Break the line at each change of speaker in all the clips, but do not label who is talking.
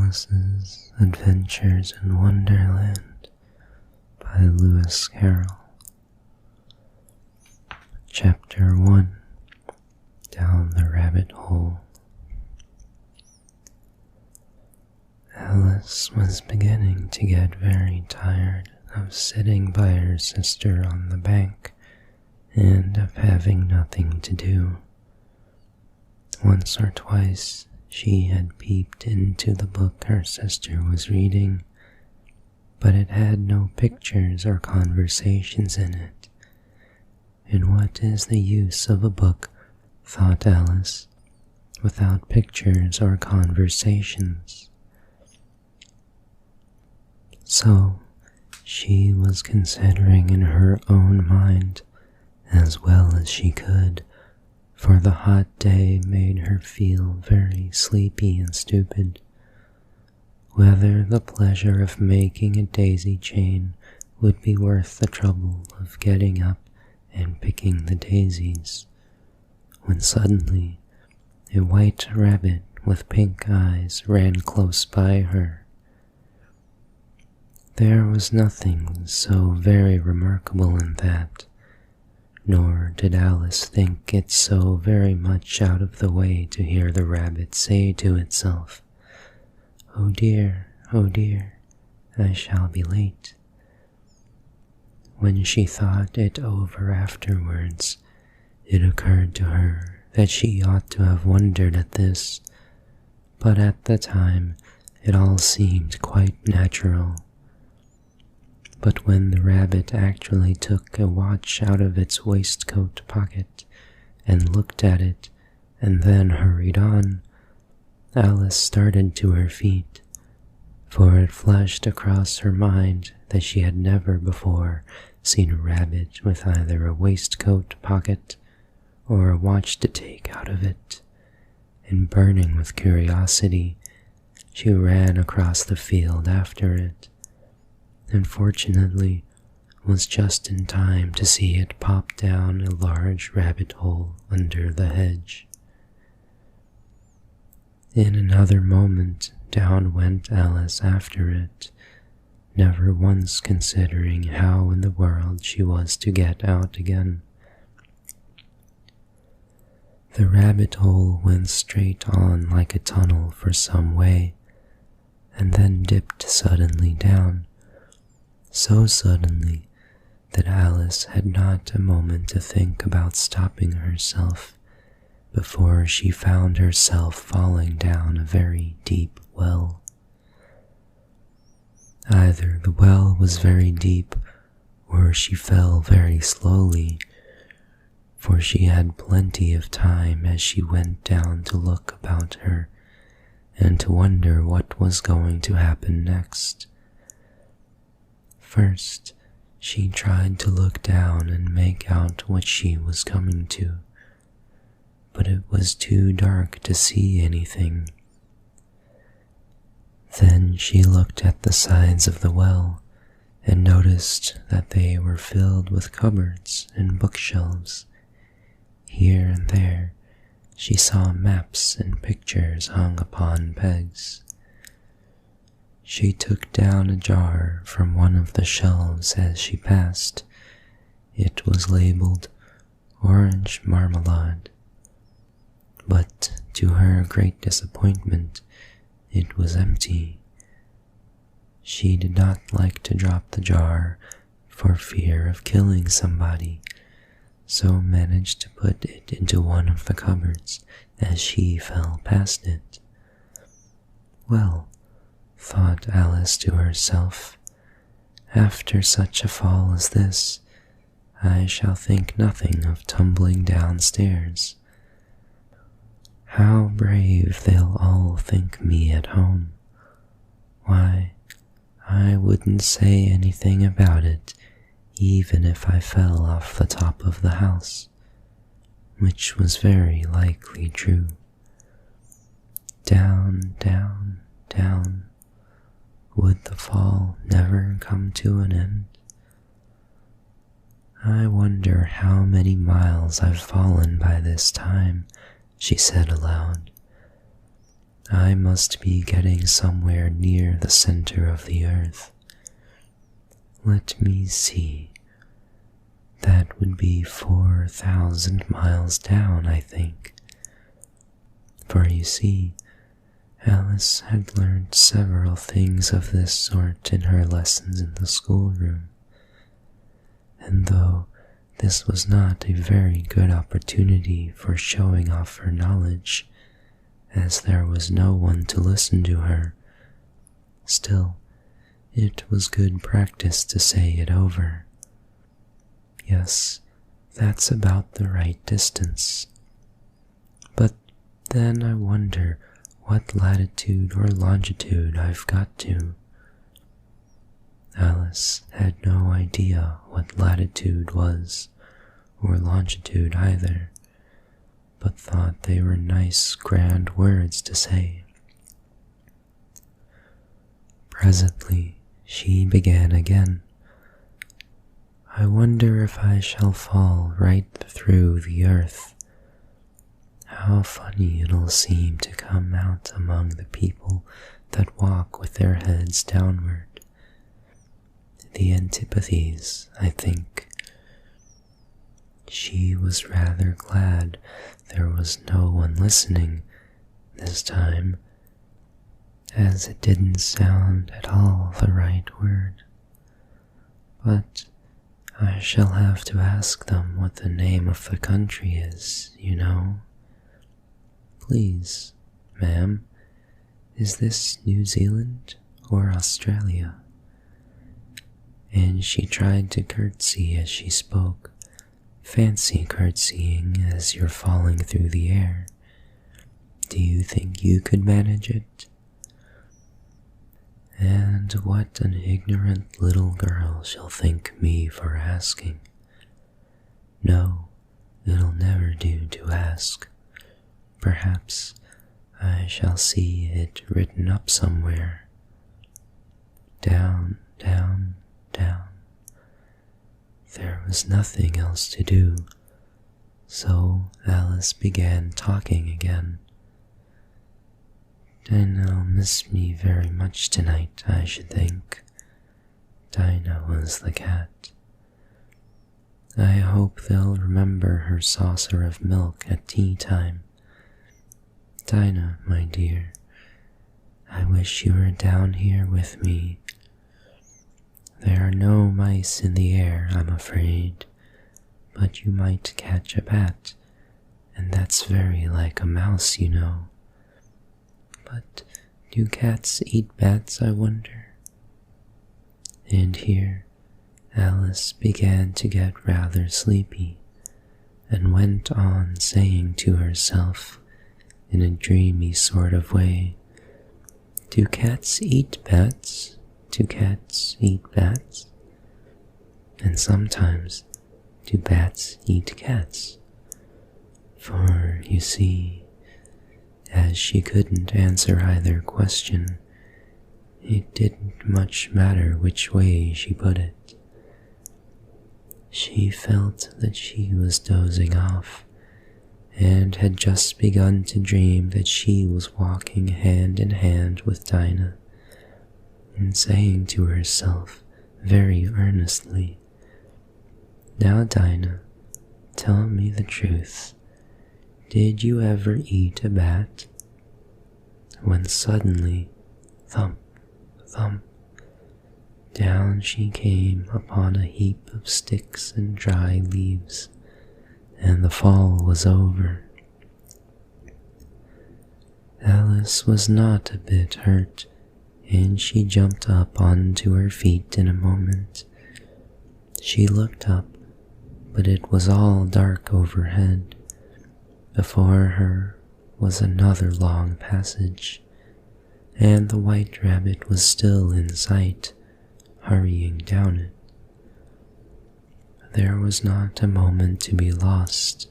Alice's Adventures in Wonderland by Lewis Carroll. Chapter 1. Down the Rabbit Hole. Alice was beginning to get very tired of sitting by her sister on the bank and of having nothing to do. Once or twice she had peeped into the book her sister was reading, but it had no pictures or conversations in it. And what is the use of a book, thought Alice, without pictures or conversations? So she was considering in her own mind, as well as she could, for the hot day made her feel very sleepy and stupid, whether the pleasure of making a daisy chain would be worth the trouble of getting up and picking the daisies, when suddenly a white rabbit with pink eyes ran close by her. There was nothing so very remarkable in that, nor did Alice think it so very much out of the way to hear the rabbit say to itself, oh dear, I shall be late." When she thought it over afterwards, it occurred to her that she ought to have wondered at this, but at the time it all seemed quite natural. But when the rabbit actually took a watch out of its waistcoat pocket and looked at it and then hurried on, Alice started to her feet, for it flashed across her mind that she had never before seen a rabbit with either a waistcoat pocket or a watch to take out of it, and burning with curiosity, she ran across the field after it, and fortunately was just in time to see it pop down a large rabbit hole under the hedge. In another moment down went Alice after it, never once considering how in the world she was to get out again. The rabbit hole went straight on like a tunnel for some way, and then dipped suddenly down, so suddenly that Alice had not a moment to think about stopping herself before she found herself falling down a very deep well. Either the well was very deep or she fell very slowly, for she had plenty of time as she went down to look about her and to wonder what was going to happen next. First, she tried to look down and make out what she was coming to, but it was too dark to see anything. Then she looked at the sides of the well and noticed that they were filled with cupboards and bookshelves. Here and there she saw maps and pictures hung upon pegs. She took down a jar from one of the shelves as she passed. It was labeled Orange Marmalade, but to her great disappointment, it was empty. She did not like to drop the jar for fear of killing somebody, so managed to put it into one of the cupboards as she fell past it. Well, thought Alice to herself, after such a fall as this, I shall think nothing of tumbling downstairs. How brave they'll all think me at home. Why, I wouldn't say anything about it, even if I fell off the top of the house, which was very likely true. Down, down, down. Would the fall never come to an end? I wonder how many miles I've fallen by this time, she said aloud. I must be getting somewhere near the center of the earth. Let me see. That would be 4,000 miles down, I think. For you see, Alice had learned several things of this sort in her lessons in the schoolroom. And though this was not a very good opportunity for showing off her knowledge, as there was no one to listen to her, still, it was good practice to say it over. Yes, that's about the right distance. But then I wonder what latitude or longitude I've got to. Alice had no idea what latitude was, or longitude either, but thought they were nice, grand words to say. Presently she began again. I wonder if I shall fall right through the earth. How funny it'll seem to come out among the people that walk with their heads downward. The antipathies, I think. She was rather glad there was no one listening this time, as it didn't sound at all the right word. But I shall have to ask them what the name of the country is, you know. Please, ma'am, is this New Zealand or Australia? And she tried to curtsy as she spoke. Fancy curtsying as you're falling through the air. Do you think you could manage it? And what an ignorant little girl she'll think me for asking. No, it'll never do to ask. Perhaps I shall see it written up somewhere. Down, down, down. There was nothing else to do, so Alice began talking again. Dinah'll miss me very much tonight, I should think. Dinah was the cat. I hope they'll remember her saucer of milk at tea time. Dinah, my dear, I wish you were down here with me. There are no mice in the air, I'm afraid, but you might catch a bat, and that's very like a mouse, you know. But do cats eat bats, I wonder? And here Alice began to get rather sleepy, and went on saying to herself, in a dreamy sort of way, Do cats eat bats? Do cats eat bats? And sometimes, do bats eat cats? For, you see, as she couldn't answer either question, it didn't much matter which way she put it. She felt that she was dozing off, and had just begun to dream that she was walking hand in hand with Dinah, and saying to herself very earnestly, Now, Dinah, tell me the truth. Did you ever eat a bat? When suddenly, thump, thump, down she came upon a heap of sticks and dry leaves, and the fall was over. Alice was not a bit hurt, and she jumped up onto her feet in a moment. She looked up, but it was all dark overhead. Before her was another long passage, and the white rabbit was still in sight, hurrying down it. There was not a moment to be lost.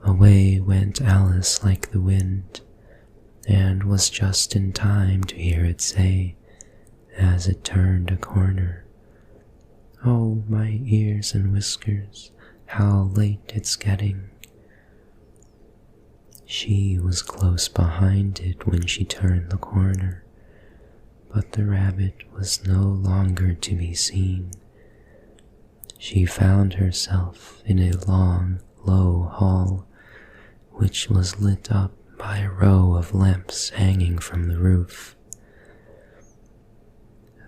Away went Alice like the wind, and was just in time to hear it say, as it turned a corner, Oh, my ears and whiskers, how late it's getting. She was close behind it when she turned the corner, but the rabbit was no longer to be seen. She found herself in a long, low hall, which was lit up by a row of lamps hanging from the roof.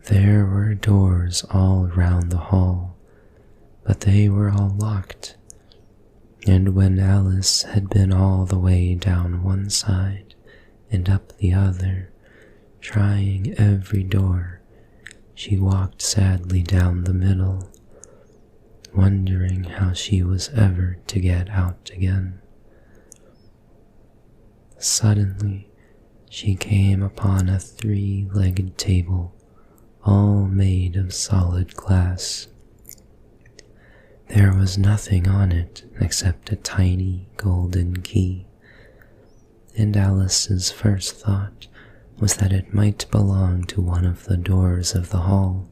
There were doors all round the hall, but they were all locked, and when Alice had been all the way down one side and up the other, trying every door, she walked sadly down the middle, wondering how she was ever to get out again. Suddenly, she came upon a three-legged table, all made of solid glass. There was nothing on it except a tiny golden key, and Alice's first thought was that it might belong to one of the doors of the hall,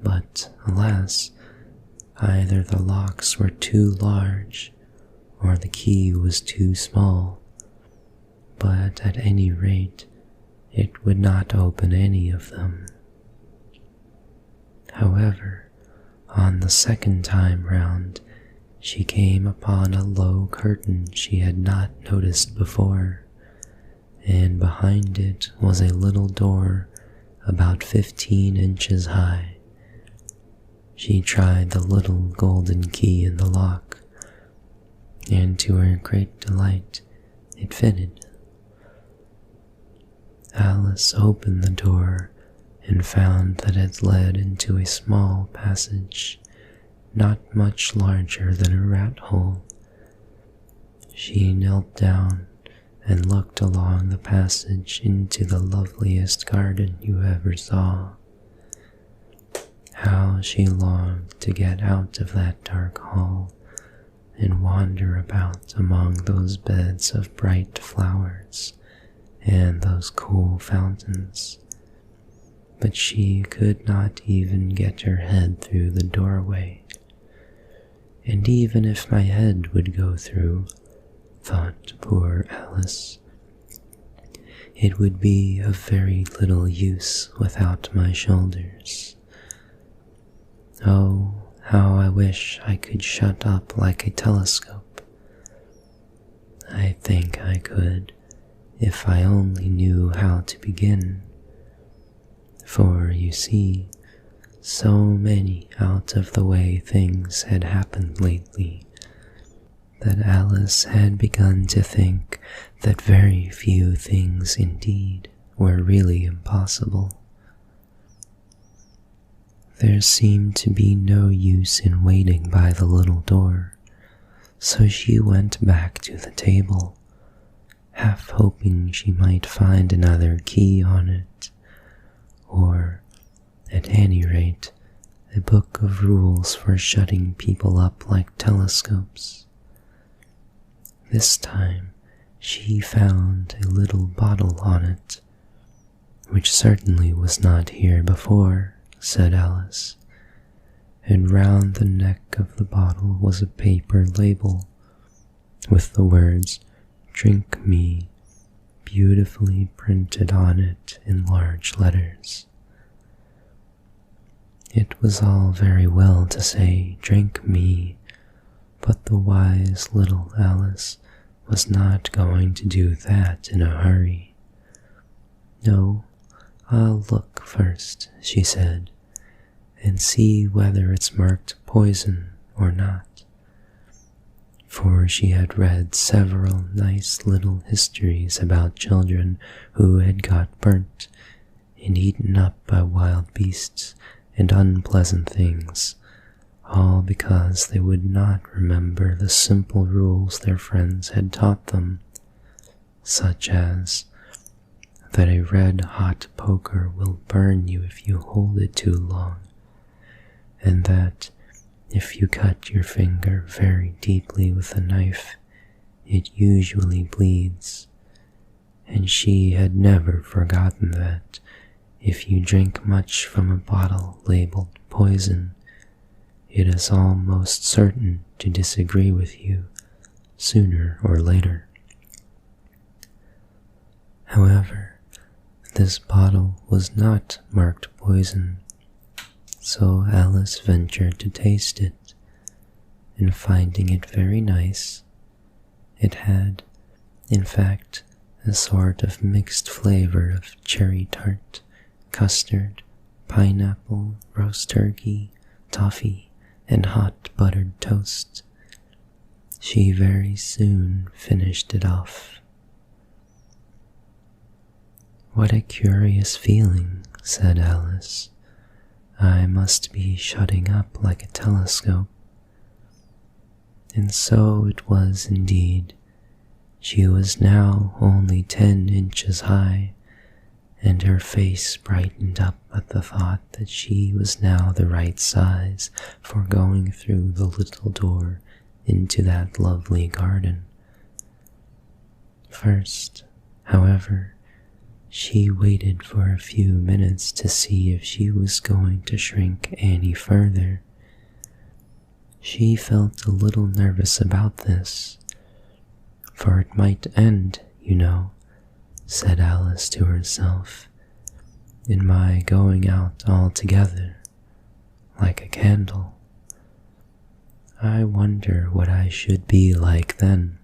but alas, either the locks were too large or the key was too small, but at any rate, it would not open any of them. However, on the second time round, she came upon a low curtain she had not noticed before, and behind it was a little door about 15 inches high. She tried the little golden key in the lock, and to her great delight, it fitted. Alice opened the door and found that it led into a small passage, not much larger than a rat hole. She knelt down and looked along the passage into the loveliest garden you ever saw. How she longed to get out of that dark hall and wander about among those beds of bright flowers and those cool fountains. But she could not even get her head through the doorway. And even if my head would go through, thought poor Alice, it would be of very little use without my shoulders. Oh, how I wish I could shut up like a telescope. I think I could, if I only knew how to begin. For, you see, so many out-of-the-way things had happened lately that Alice had begun to think that very few things indeed were really impossible. There seemed to be no use in waiting by the little door, so she went back to the table, half hoping she might find another key on it, or, at any rate, a book of rules for shutting people up like telescopes. This time she found a little bottle on it, which certainly was not here before, said Alice, and round the neck of the bottle was a paper label with the words, "Drink me," beautifully printed on it in large letters. It was all very well to say, "Drink me," but the wise little Alice was not going to do that in a hurry. "No, I'll look first," she said, "and see whether it's marked poison or not." For she had read several nice little histories about children who had got burnt and eaten up by wild beasts and unpleasant things, all because they would not remember the simple rules their friends had taught them, such as that a red-hot poker will burn you if you hold it too long, and that if you cut your finger very deeply with a knife, it usually bleeds, and she had never forgotten that if you drink much from a bottle labeled poison, it is almost certain to disagree with you sooner or later. However, this bottle was not marked poison, so Alice ventured to taste it, and finding it very nice, it had, in fact, a sort of mixed flavor of cherry tart, custard, pineapple, roast turkey, toffee, and hot buttered toast. She very soon finished it off. "What a curious feeling," said Alice. "I must be shutting up like a telescope." And so it was indeed. She was now only 10 inches high, and her face brightened up at the thought that she was now the right size for going through the little door into that lovely garden. First, however, she waited for a few minutes to see if she was going to shrink any further. She felt a little nervous about this, for it might end, you know, said Alice to herself, in my going out altogether, like a candle. I wonder what I should be like then.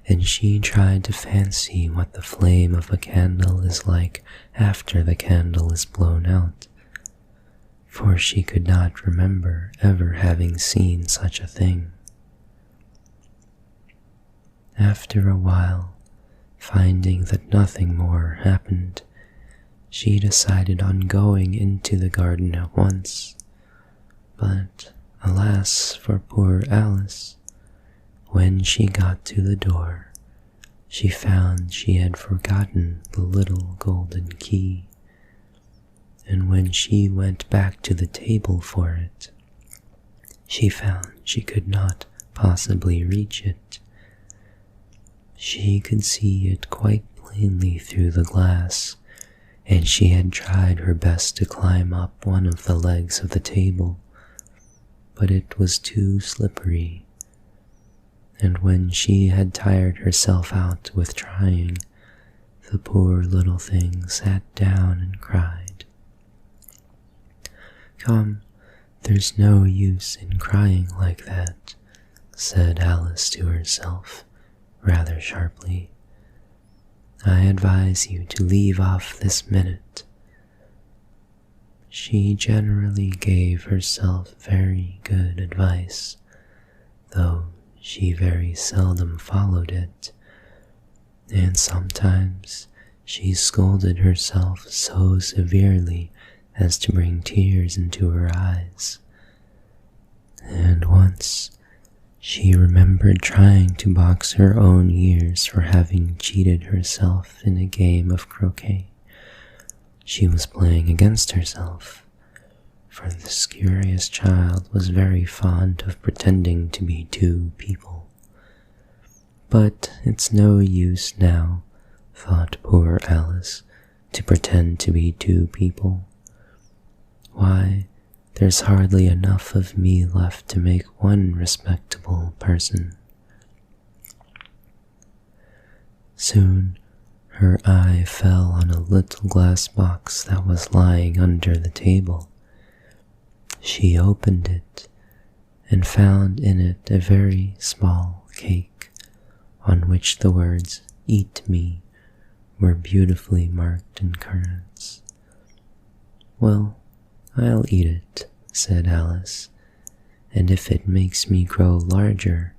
And she tried to fancy what the flame of a candle is like after the candle is blown out, for she could not remember ever having seen such a thing. After a while, finding that nothing more happened, she decided on going into the garden at once. But, alas for poor Alice, when she got to the door, she found she had forgotten the little golden key, and when she went back to the table for it, she found she could not possibly reach it. She could see it quite plainly through the glass, and she had tried her best to climb up one of the legs of the table, but it was too slippery, and when she had tired herself out with trying, the poor little thing sat down and cried. "Come, there's no use in crying like that," said Alice to herself, rather sharply. "I advise you to leave off this minute." She generally gave herself very good advice, though she very seldom followed it, and sometimes she scolded herself so severely as to bring tears into her eyes. And once, she remembered trying to box her own ears for having cheated herself in a game of croquet. She was playing against herself, for this curious child was very fond of pretending to be two people. But it's no use now, thought poor Alice, to pretend to be two people. Why, there's hardly enough of me left to make one respectable person. Soon her eye fell on a little glass box that was lying under the table. She opened it and found in it a very small cake, on which the words "Eat me" were beautifully marked in currants. "Well, I'll eat it," said Alice, "and if it makes me grow larger,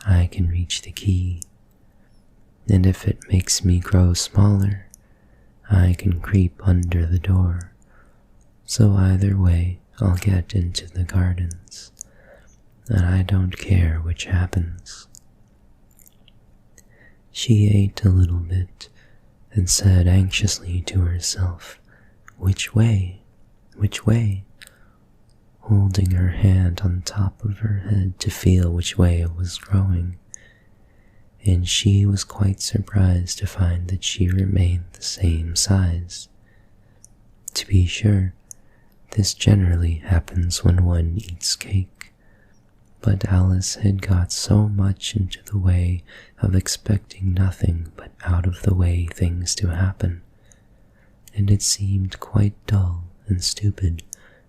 I can reach the key. And if it makes me grow smaller, I can creep under the door. So either way, I'll get into the gardens, and I don't care which happens." She ate a little bit and said anxiously to herself, "Which way? Which way?" holding her hand on top of her head to feel which way it was growing, and she was quite surprised to find that she remained the same size. To be sure, this generally happens when one eats cake, But Alice had got so much into the way of expecting nothing but out-of-the-way things to happen, and it seemed quite dull and stupid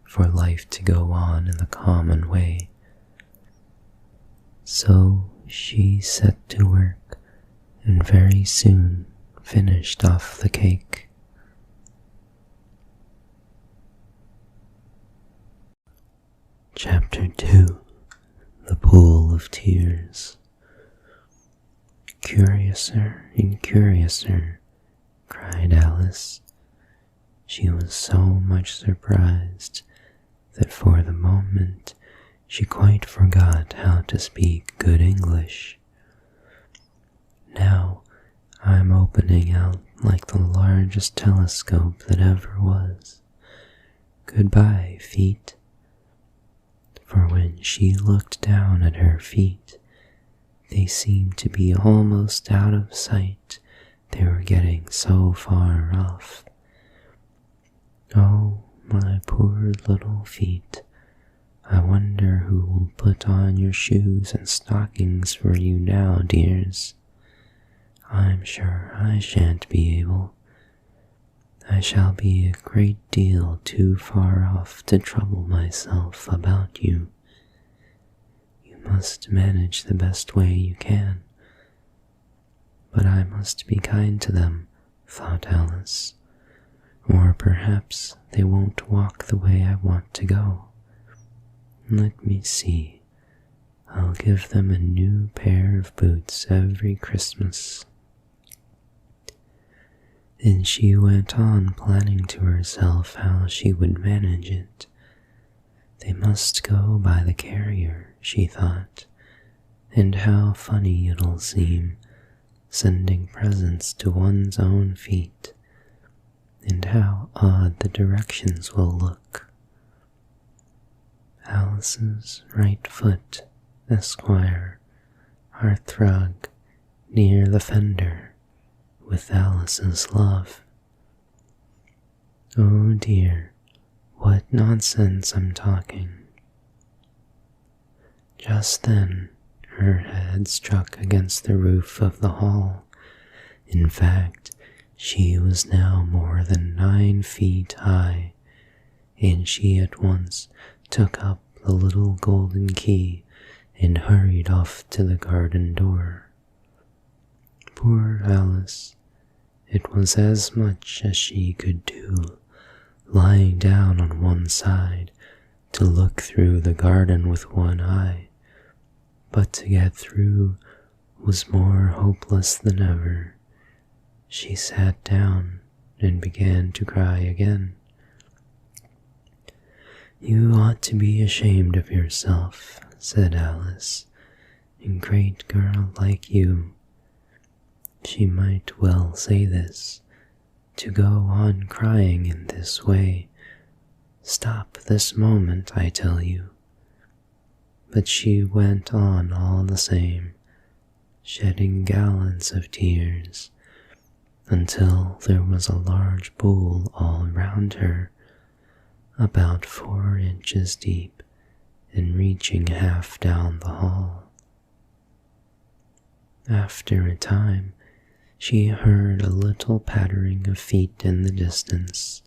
for life to go on in the common way. So she set to work and very soon finished off the cake. Chapter 2. The Pool of Tears. "Curiouser and curiouser," cried Alice. She was so much surprised that for the moment she quite forgot how to speak good English. "Now I'm opening out like the largest telescope that ever was. Goodbye, feet." For when she looked down at her feet, they seemed to be almost out of sight, they were getting so far off. "Oh, my poor little feet, I wonder who will put on your shoes and stockings for you now, dears. I'm sure I shan't be able. I shall be a great deal too far off to trouble myself about you. You must manage the best way you can. But I must be kind to them," thought Alice, "or perhaps they won't walk the way I want to go. Let me see, I'll give them a new pair of boots every Christmas." And she went on planning to herself how she would manage it. They must go by the carrier, she thought, and how funny it'll seem, sending presents to one's own feet, and how odd the directions will look. "Alice's right foot, Esquire, hearthrug, near the fender, with Alice's love." Oh dear, what nonsense I'm talking. Just then, her head struck against the roof of the hall. In fact, she was now more than 9 feet high, and she at once took up the little golden key and hurried off to the garden door. Poor Alice! It was as much as she could do, lying down on one side to look through the garden with one eye, but to get through was more hopeless than ever. She sat down and began to cry again. "You ought to be ashamed of yourself," said Alice, "a great girl like you." She might well say this, to go on crying in this way. Stop this moment, I tell you. But she went on all the same, shedding gallons of tears, until there was a large pool all round her, about 4 inches deep and reaching half down the hall. After a time, she heard a little pattering of feet in the distance,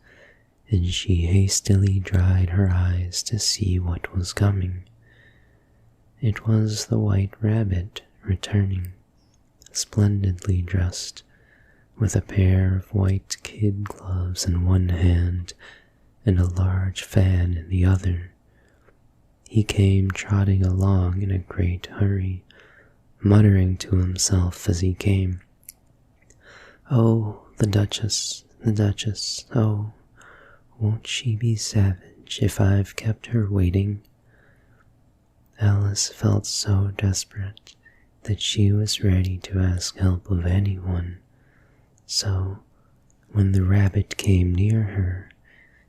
and she hastily dried her eyes to see what was coming. It was the White Rabbit returning, splendidly dressed, with a pair of white kid gloves in one hand and a large fan in the other. He came trotting along in a great hurry, muttering to himself as he came, "Oh, the Duchess, oh, won't she be savage if I've kept her waiting?" Alice felt so desperate that she was ready to ask help of anyone. So, when the rabbit came near her,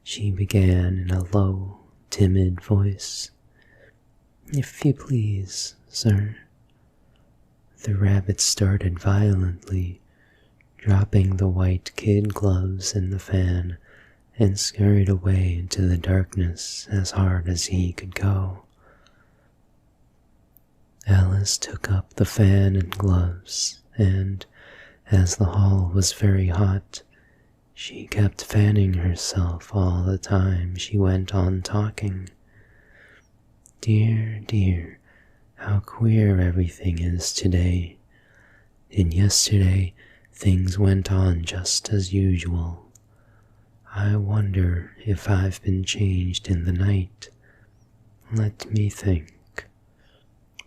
she began in a low, timid voice, "If you please, sir." The rabbit started violently, dropping the white kid gloves and the fan, and scurried away into the darkness as hard as he could go. Alice took up the fan and gloves, and, as the hall was very hot, she kept fanning herself all the time she went on talking. Dear, dear, how queer everything is today. And yesterday things went on just as usual. I wonder if I've been changed in the night. Let me think.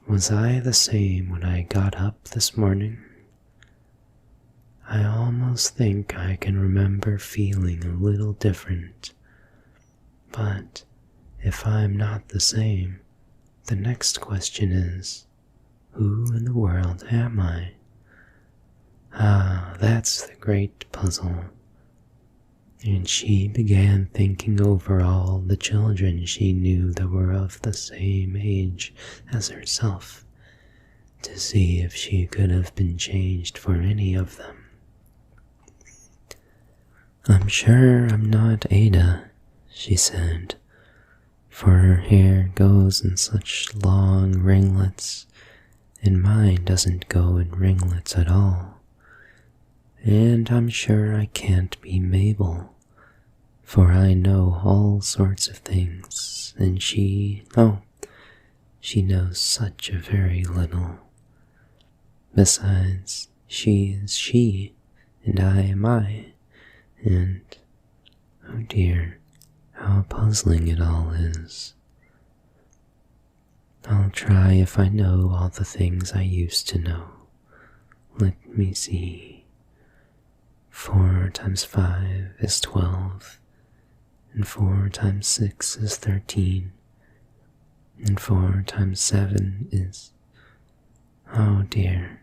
Was I the same when I got up this morning? I almost think I can remember feeling a little different. But if I'm not the same, the next question is, who in the world am I? Ah, that's the great puzzle. And she began thinking over all the children she knew that were of the same age as herself, to see if she could have been changed for any of them. I'm sure I'm not Ada, she said, for her hair goes in such long ringlets, and mine doesn't go in ringlets at all. And I'm sure I can't be Mabel, for I know all sorts of things, and she knows such a very little. Besides, she is she, and I am I, and, oh dear, how puzzling it all is. I'll try if I know all the things I used to know. Let me see. 4 times 5 is 12, and 4 times 6 is 13, and 4 times 7 is... Oh dear,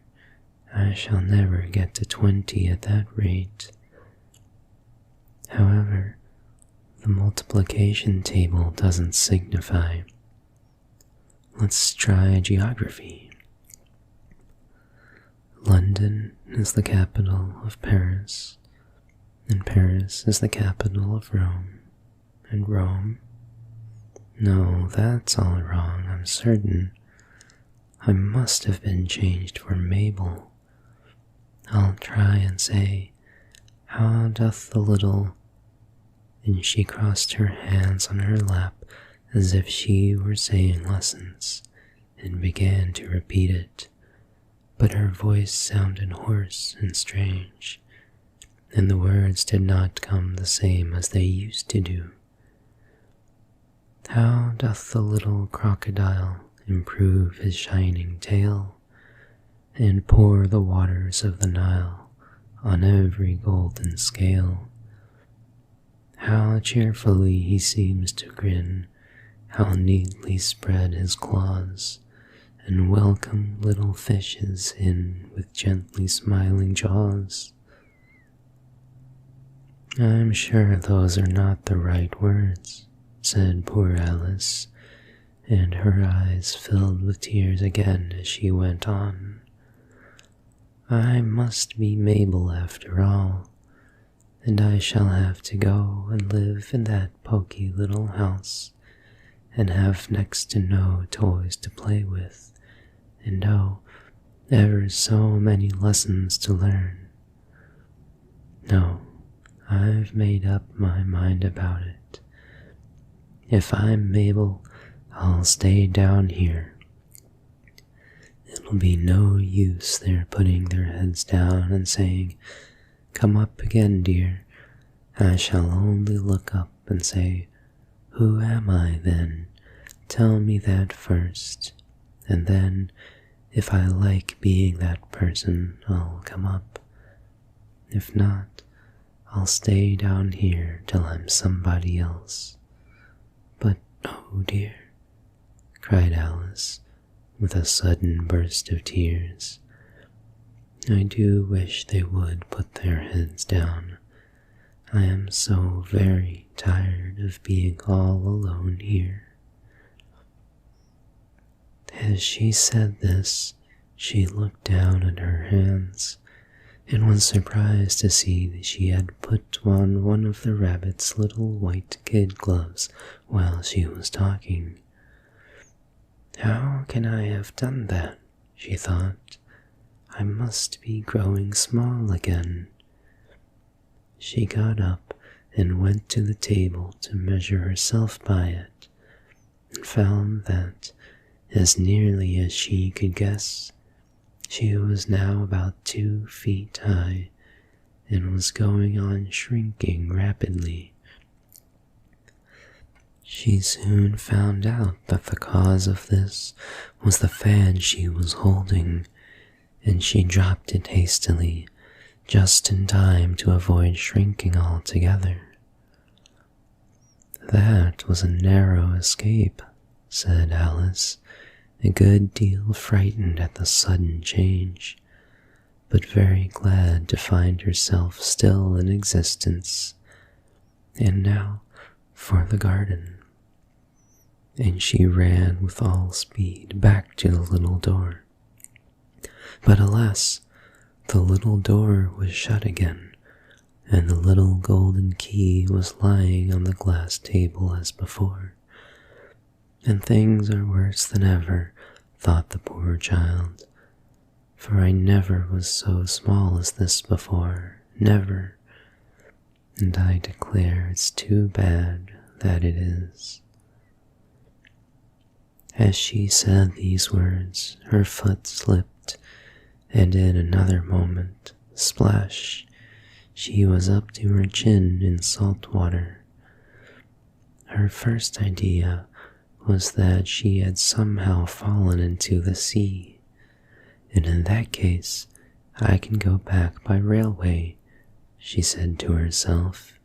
I shall never get to 20 at that rate. However, the multiplication table doesn't signify. Let's try geography. London is the capital of Paris, and Paris is the capital of Rome, and Rome... No, that's all wrong, I'm certain. I must have been changed for Mabel. I'll try and say, how doth the little... And she crossed her hands on her lap as if she were saying lessons, and began to repeat it. But her voice sounded hoarse and strange, and the words did not come the same as they used to do. How doth the little crocodile improve his shining tail, and pour the waters of the Nile on every golden scale? How cheerfully he seems to grin, how neatly spread his claws, and welcome little fishes in with gently smiling jaws. I'm sure those are not the right words, said poor Alice, and her eyes filled with tears again as she went on. I must be Mabel after all, and I shall have to go and live in that poky little house, and have next to no toys to play with, and oh, ever so many lessons to learn. No, I've made up my mind about it. If I'm Mabel, I'll stay down here. It'll be no use their putting their heads down and saying, "Come up again, dear." I shall only look up and say, "Who am I, then? Tell me that first, and then, if I like being that person, I'll come up. If not, I'll stay down here till I'm somebody else." But, oh dear, cried Alice, with a sudden burst of tears, I do wish they would put their heads down. I am so very tired of being all alone here. As she said this, she looked down at her hands, and was surprised to see that she had put on one of the rabbit's little white kid gloves while she was talking. How can I have done that? She thought. I must be growing small again. She got up and went to the table to measure herself by it, and found that, as nearly as she could guess, she was now about 2 feet high and was going on shrinking rapidly. She soon found out that the cause of this was the fan she was holding, and she dropped it hastily, just in time to avoid shrinking altogether. That was a narrow escape, said Alice, a good deal frightened at the sudden change, but very glad to find herself still in existence. And now for the garden. And she ran with all speed back to the little door. But alas, the little door was shut again, and the little golden key was lying on the glass table as before. And things are worse than ever, thought the poor child, for I never was so small as this before, never, and I declare it's too bad that it is. As she said these words, her foot slipped, and in another moment, splash, she was up to her chin in salt water. Her first idea was that she had somehow fallen into the sea, and in that case I can go back by railway, she said to herself.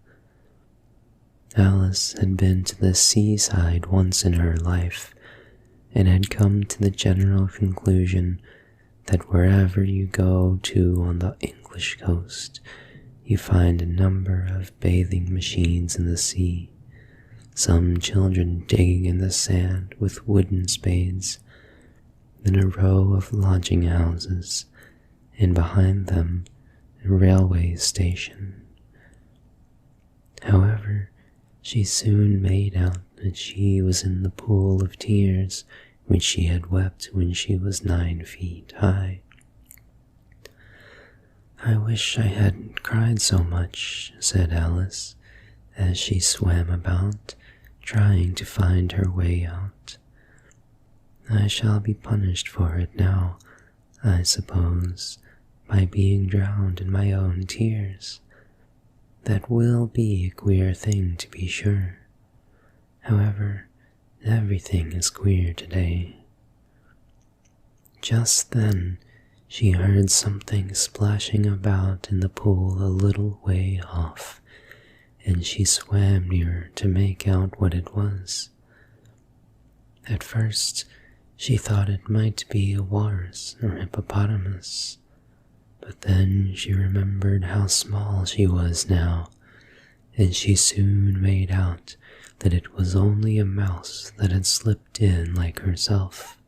Alice had been to the seaside once in her life, and had come to the general conclusion that wherever you go to on the English coast, you find a number of bathing machines in the sea, some children digging in the sand with wooden spades, then a row of lodging houses, and behind them a railway station. However, she soon made out that she was in the pool of tears which she had wept when she was 9 feet high. I wish I hadn't cried so much, said Alice, as she swam about, trying to find her way out. I shall be punished for it now, I suppose, by being drowned in my own tears. That will be a queer thing, to be sure. However, everything is queer today. Just then, she heard something splashing about in the pool a little way off, and she swam nearer to make out what it was. At first, she thought it might be a walrus or hippopotamus, but then she remembered how small she was now, and she soon made out that it was only a mouse that had slipped in like herself.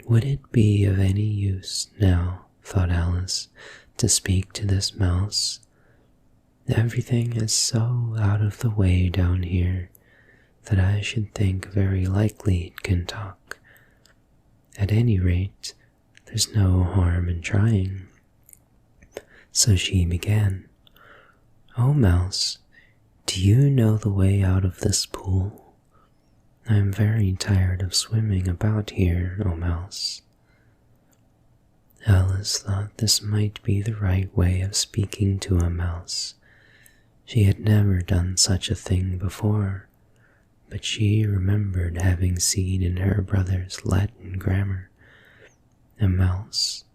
Would it be of any use now, thought Alice, to speak to this mouse? Everything is so out of the way down here that I should think very likely it can talk. At any rate, there's no harm in trying. So she began, "Oh, Mouse, do you know the way out of this pool? I am very tired of swimming about here, oh Mouse." Alice thought this might be the right way of speaking to a mouse. She had never done such a thing before, but she remembered having seen in her brother's Latin grammar, a mouse,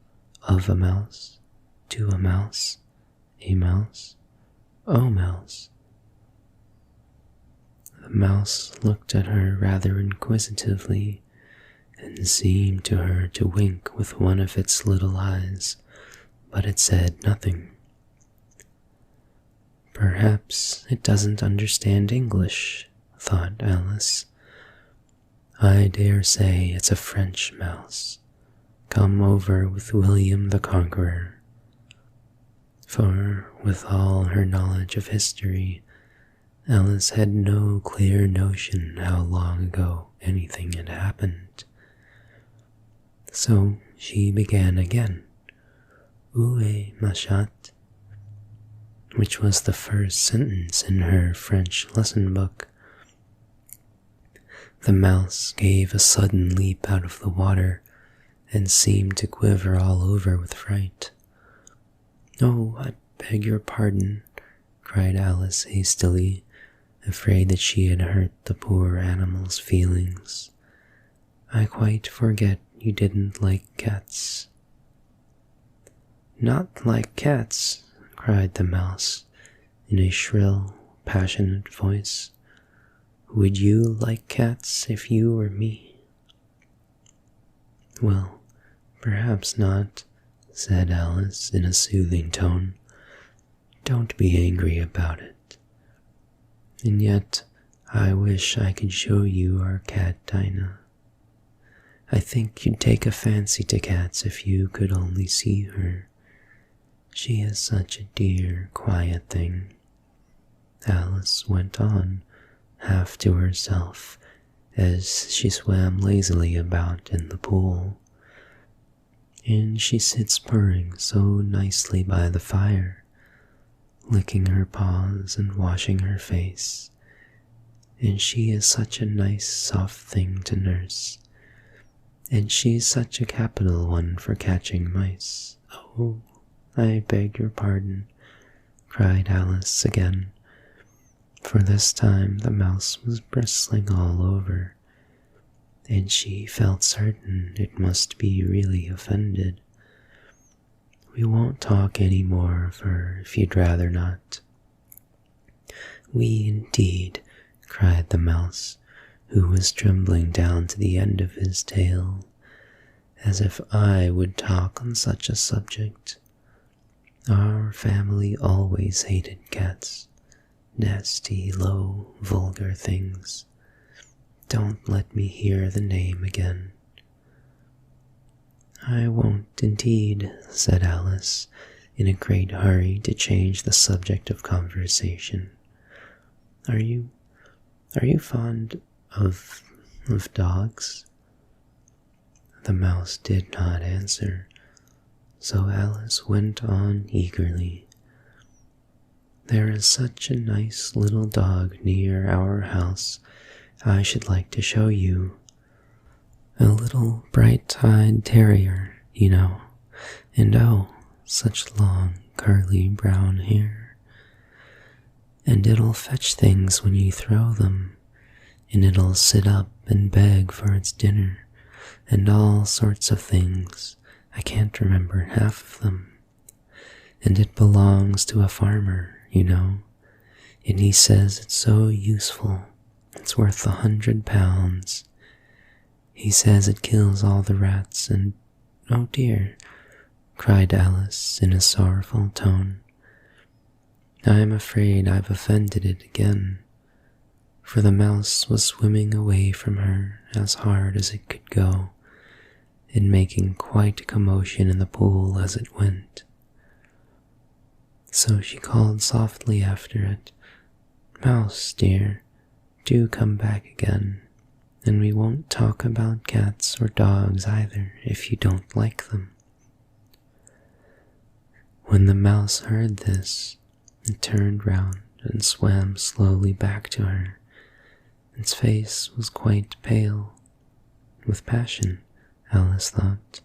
of a mouse, to a mouse, a mouse, oh mouse. The mouse looked at her rather inquisitively, and seemed to her to wink with one of its little eyes, but it said nothing. Perhaps it doesn't understand English, thought Alice. I dare say it's a French mouse, come over with William the Conqueror. For, with all her knowledge of history, Alice had no clear notion how long ago anything had happened. So she began again, Où est ma chatte? Which was the first sentence in her French lesson book. The mouse gave a sudden leap out of the water and seemed to quiver all over with fright. "Oh, I beg your pardon," cried Alice hastily, afraid that she had hurt the poor animal's feelings. "I quite forget you didn't like cats." "Not like cats," cried the mouse in a shrill, passionate voice. "Would you like cats if you were me?" "Well, perhaps not," said Alice in a soothing tone. "Don't be angry about it. And yet, I wish I could show you our cat Dinah. I think you'd take a fancy to cats if you could only see her. She is such a dear, quiet thing," Alice went on, half to herself, as she swam lazily about in the pool. "And she sits purring so nicely by the fire, licking her paws and washing her face, and she is such a nice soft thing to nurse, and she's such a capital one for catching mice. Oh, I beg your pardon," cried Alice again, for this time the mouse was bristling all over, and she felt certain it must be really offended. "We won't talk any more of her if you'd rather not." "We indeed," cried the mouse, who was trembling down to the end of his tail. "As if I would talk on such a subject. Our family always hated cats. Nasty, low, vulgar things. Don't let me hear the name again." "I won't indeed," said Alice, in a great hurry to change the subject of conversation. Are you fond of dogs?" The mouse did not answer, so Alice went on eagerly. "There is such a nice little dog near our house I should like to show you. A little bright-eyed terrier, you know, and oh, such long, curly brown hair. And it'll fetch things when you throw them, and it'll sit up and beg for its dinner, and all sorts of things. I can't remember half of them. And it belongs to a farmer, you know, and he says it's so useful. It's worth £100. He says it kills all the rats and, oh dear," cried Alice in a sorrowful tone, "I'm afraid I've offended it again," for the mouse was swimming away from her as hard as it could go, and making quite a commotion in the pool as it went. So she called softly after it, "Mouse, dear, do come back again, and we won't talk about cats or dogs either if you don't like them." When the mouse heard this, it turned round and swam slowly back to her. Its face was quite pale, with passion, Alice thought,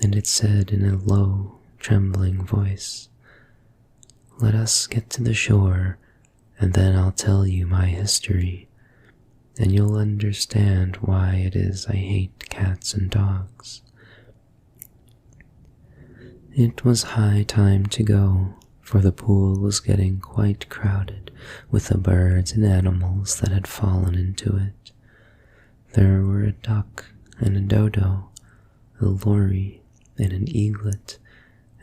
and it said in a low, trembling voice, "Let us get to the shore, and then I'll tell you my history, and you'll understand why it is I hate cats and dogs." It was high time to go, for the pool was getting quite crowded with the birds and animals that had fallen into it. There were a duck and a dodo, a lory and an eaglet,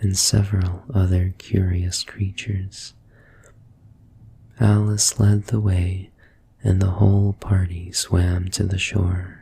and several other curious creatures. Alice led the way, and the whole party swam to the shore.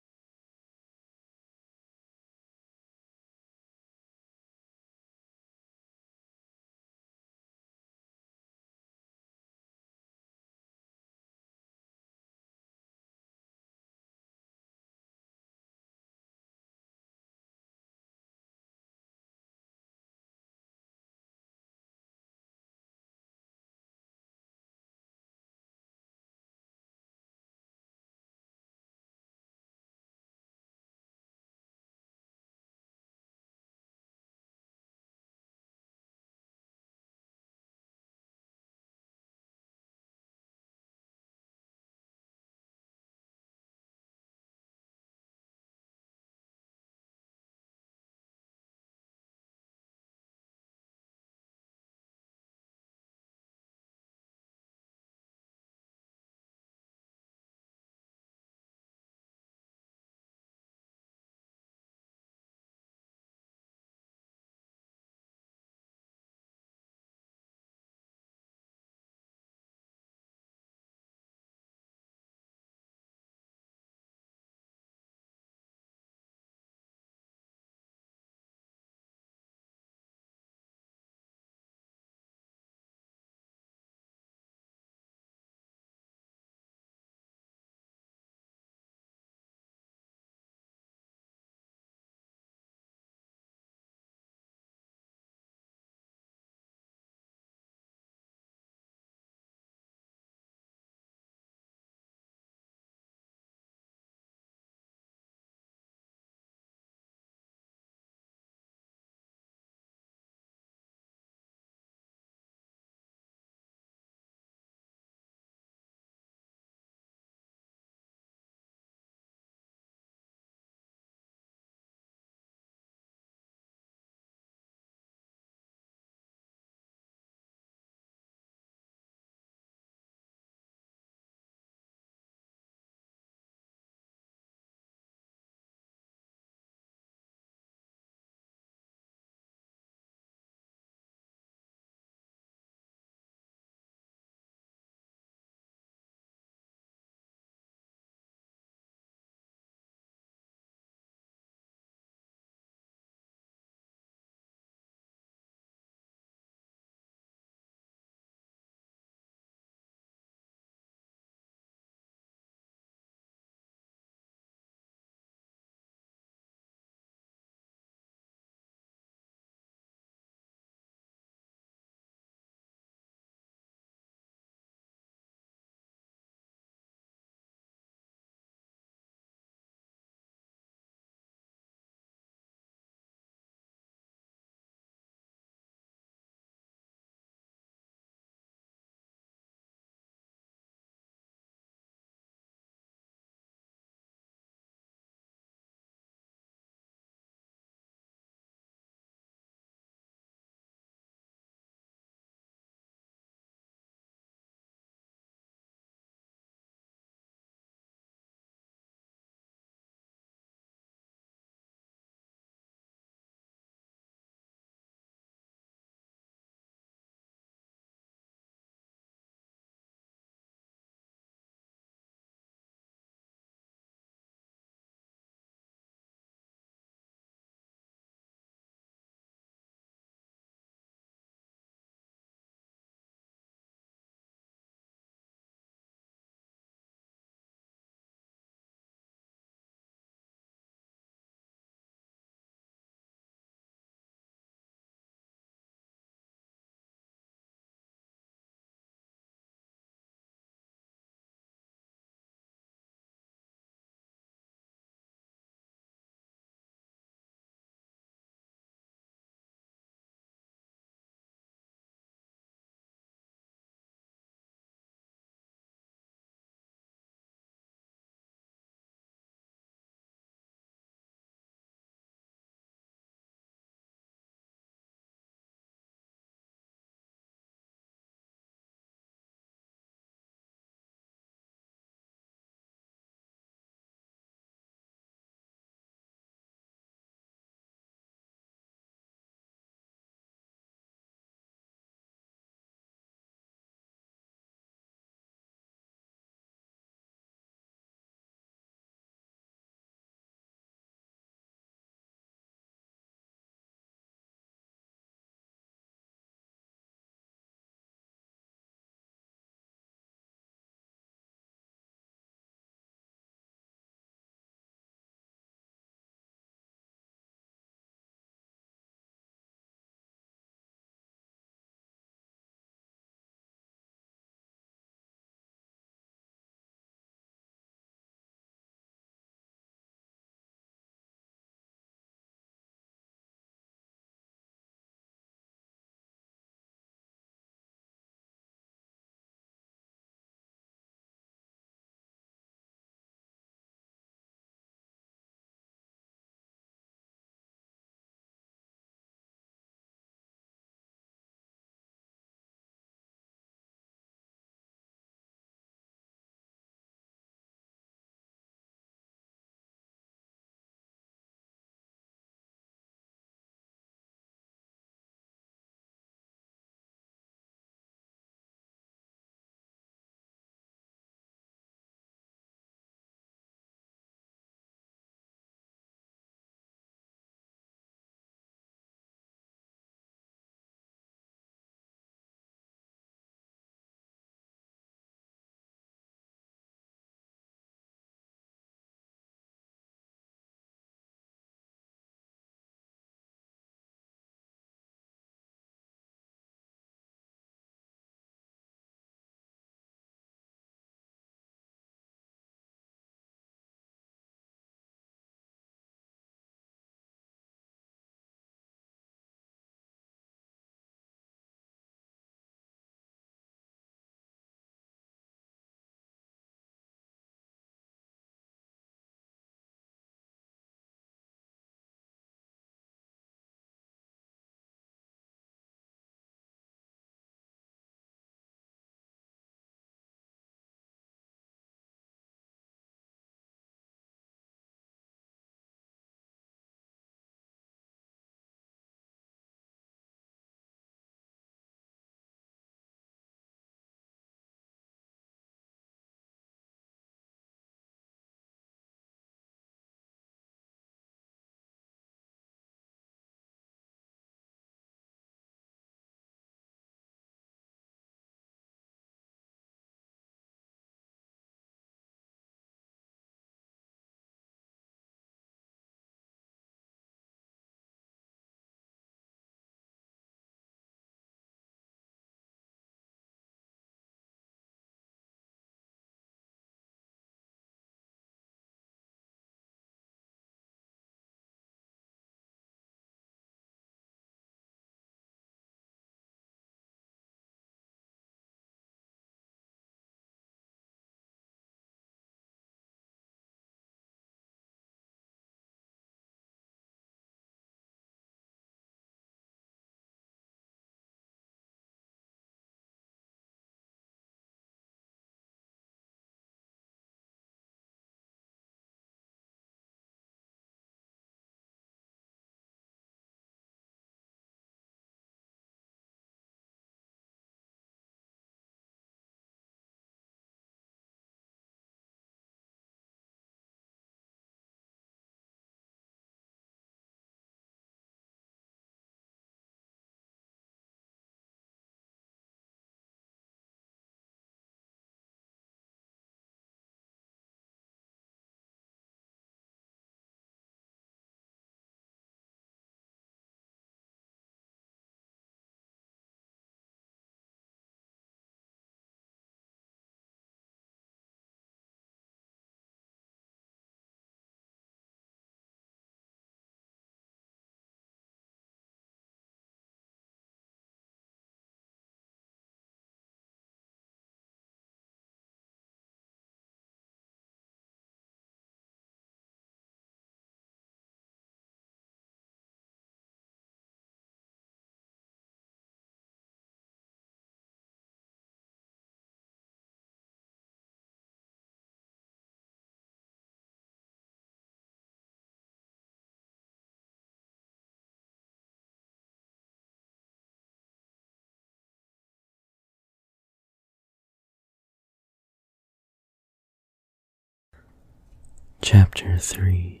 Chapter 3.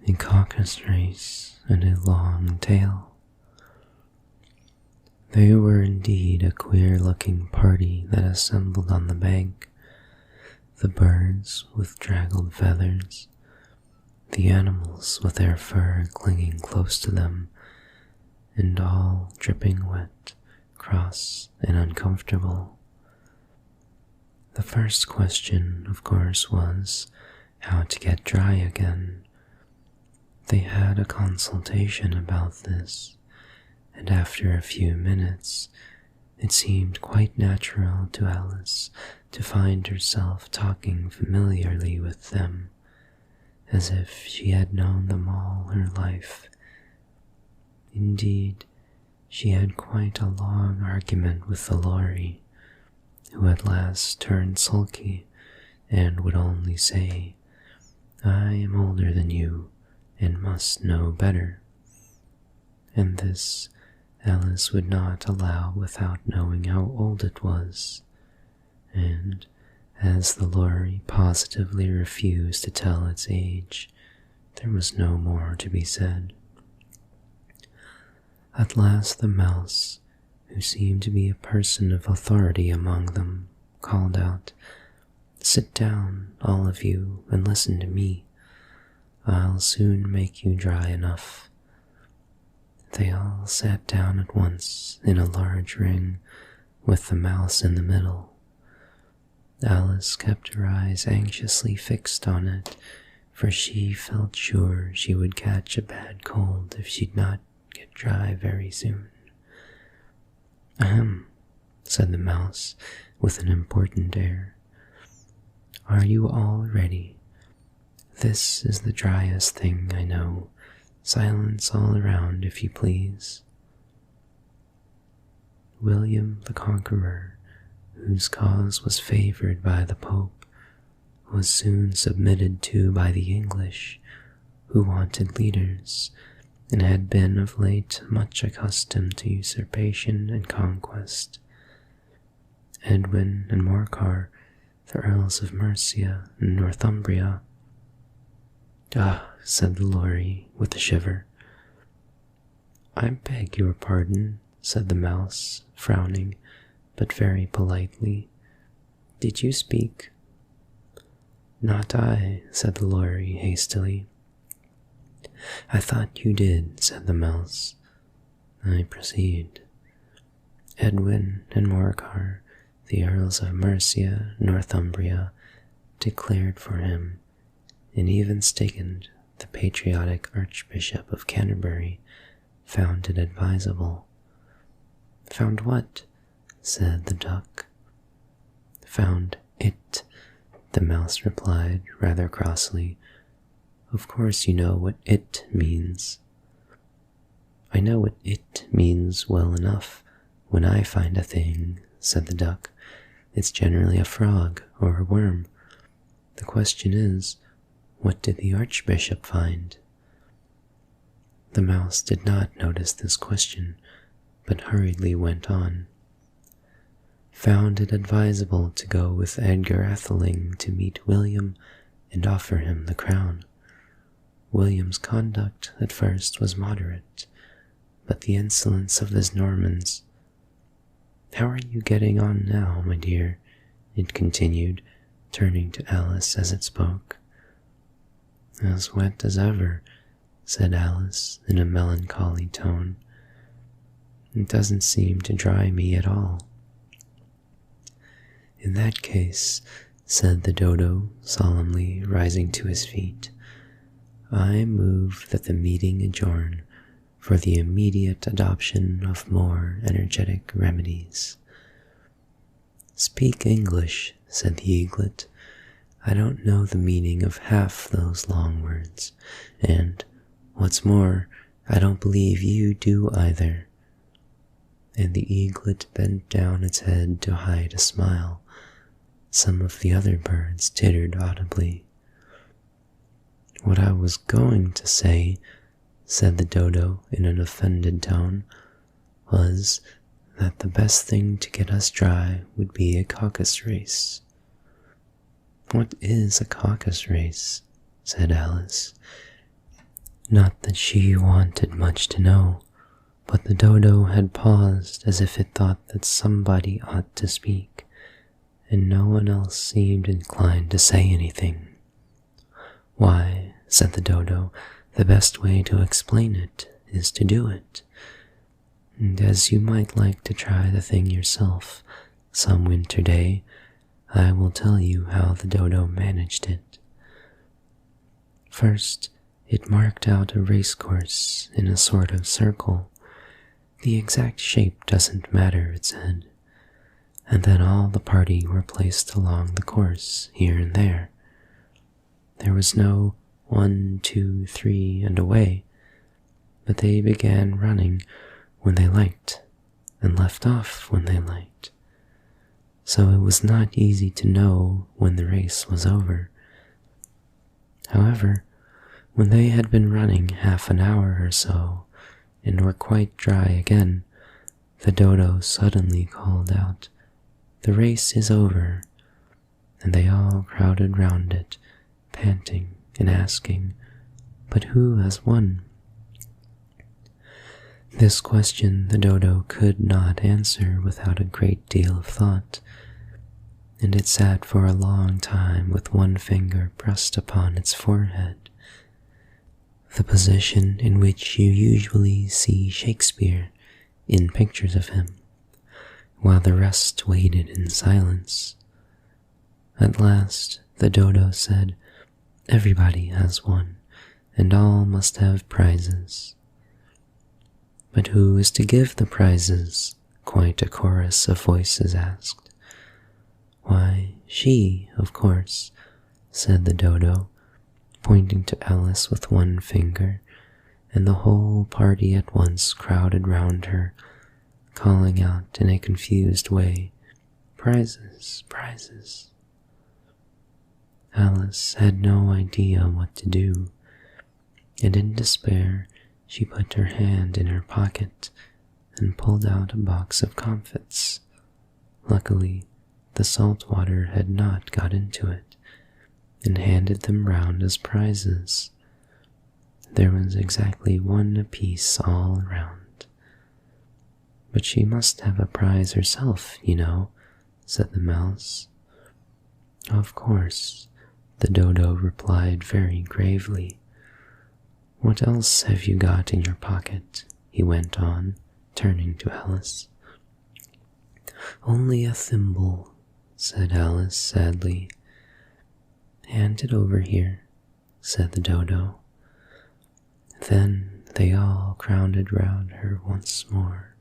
A Caucus Race and a Long Tail. They were indeed a queer-looking party that assembled on the bank. The birds with draggled feathers, the animals with their fur clinging close to them, and all dripping wet, cross, and uncomfortable. The first question, of course, was how to get dry again. They had a consultation about this, and after a few minutes, it seemed quite natural to Alice to find herself talking familiarly with them, as if she had known them all her life. Indeed, she had quite a long argument with the Lory, who at last turned sulky and would only say, "I am older than you and must know better." And this Alice would not allow without knowing how old it was, and as the Lory positively refused to tell its age, there was no more to be said. At last the mouse, who seemed to be a person of authority among them, called out, "Sit down, all of you, and listen to me. I'll soon make you dry enough." They all sat down at once in a large ring, with the mouse in the middle. Alice kept her eyes anxiously fixed on it, for she felt sure she would catch a bad cold if she'd not get dry very soon. "Ahem," said the mouse with an important air. "Are you all ready? This is the driest thing I know. Silence all around, if you please." William the Conqueror, whose cause was favored by the Pope, was soon submitted to by the English, who wanted leaders, and had been of late much accustomed to usurpation and conquest. Edwin and Morcar, the Earls of Mercia and Northumbria. "Ah," said the Lory with a shiver. "I beg your pardon," said the mouse, frowning, but very politely. "Did you speak?" "Not I," said the Lory hastily. "I thought you did," said the mouse. "I proceed. Edwin and Morcar, the Earls of Mercia, Northumbria, declared for him, and even Stigand, the patriotic Archbishop of Canterbury, found it advisable." "Found what?" said the duck. "Found it," the mouse replied rather crossly. "Of course you know what it means." "I know what it means well enough when I find a thing," said the duck. "It's generally a frog or a worm. The question is, what did the Archbishop find?" The mouse did not notice this question, but hurriedly went on. "Found it advisable to go with Edgar Atheling to meet William and offer him the crown. William's conduct at first was moderate, but the insolence of his Normans— How are you getting on now, my dear?" it continued, turning to Alice as it spoke. "As wet as ever," said Alice in a melancholy tone. "It doesn't seem to dry me at all." "In that case," said the Dodo solemnly, rising to his feet, "I move that the meeting adjourn for the immediate adoption of more energetic remedies." "Speak English," said the eaglet. "I don't know the meaning of half those long words, and, what's more, I don't believe you do either." And the eaglet bent down its head to hide a smile. Some of the other birds tittered audibly. "What I was going to say," said the Dodo in an offended tone, "was that the best thing to get us dry would be a caucus race." "What is a caucus race?" said Alice. Not that she wanted much to know, but the dodo had paused as if it thought that somebody ought to speak, and no one else seemed inclined to say anything. Why, said the dodo, the best way to explain it is to do it. And as you might like to try the thing yourself some winter day, I will tell you how the dodo managed it. First, it marked out a race course in a sort of circle. The exact shape doesn't matter, it said. And then all the party were placed along the course, here and there. There was no 1, 2, 3, and away, but they began running when they liked, and left off when they liked. So it was not easy to know when the race was over. However, when they had been running half an hour or so, and were quite dry again, the dodo suddenly called out, "The race is over," and they all crowded round it, panting and asking, "But who has won?" This question the dodo could not answer without a great deal of thought, and it sat for a long time with one finger pressed upon its forehead, the position in which you usually see Shakespeare in pictures of him, while the rest waited in silence. At last the dodo said, "Everybody has won, and all must have prizes." "But who is to give the prizes?" quite a chorus of voices asked. "Why, she, of course," said the dodo, pointing to Alice with one finger, and the whole party at once crowded round her, calling out in a confused way, "Prizes, prizes." Alice had no idea what to do, and in despair she put her hand in her pocket and pulled out a box of comfits. Luckily, the salt water had not got into it, and handed them round as prizes. There was exactly one apiece all round. "But she must have a prize herself, you know," said the mouse. "Of course," the dodo replied very gravely. "What else have you got in your pocket?" he went on, turning to Alice. "Only a thimble," said Alice sadly. "Hand it over here," said the dodo. Then they all crowded round her once more,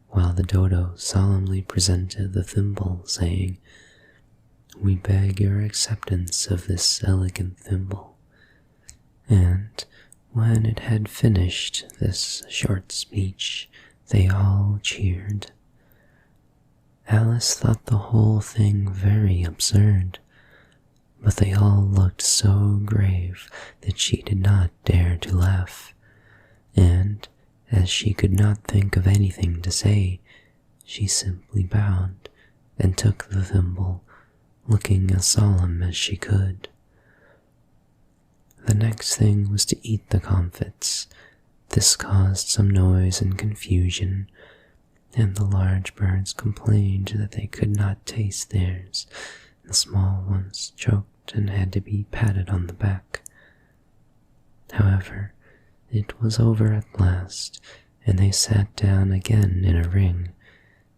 while the dodo solemnly presented the thimble, saying, "We beg your acceptance of this elegant thimble." And when it had finished this short speech, they all cheered. Alice thought the whole thing very absurd, but they all looked so grave that she did not dare to laugh, and, as she could not think of anything to say, she simply bowed and took the thimble, looking as solemn as she could. The next thing was to eat the comfits. This caused some noise and confusion, and the large birds complained that they could not taste theirs. The small ones choked and had to be patted on the back. However, it was over at last, and they sat down again in a ring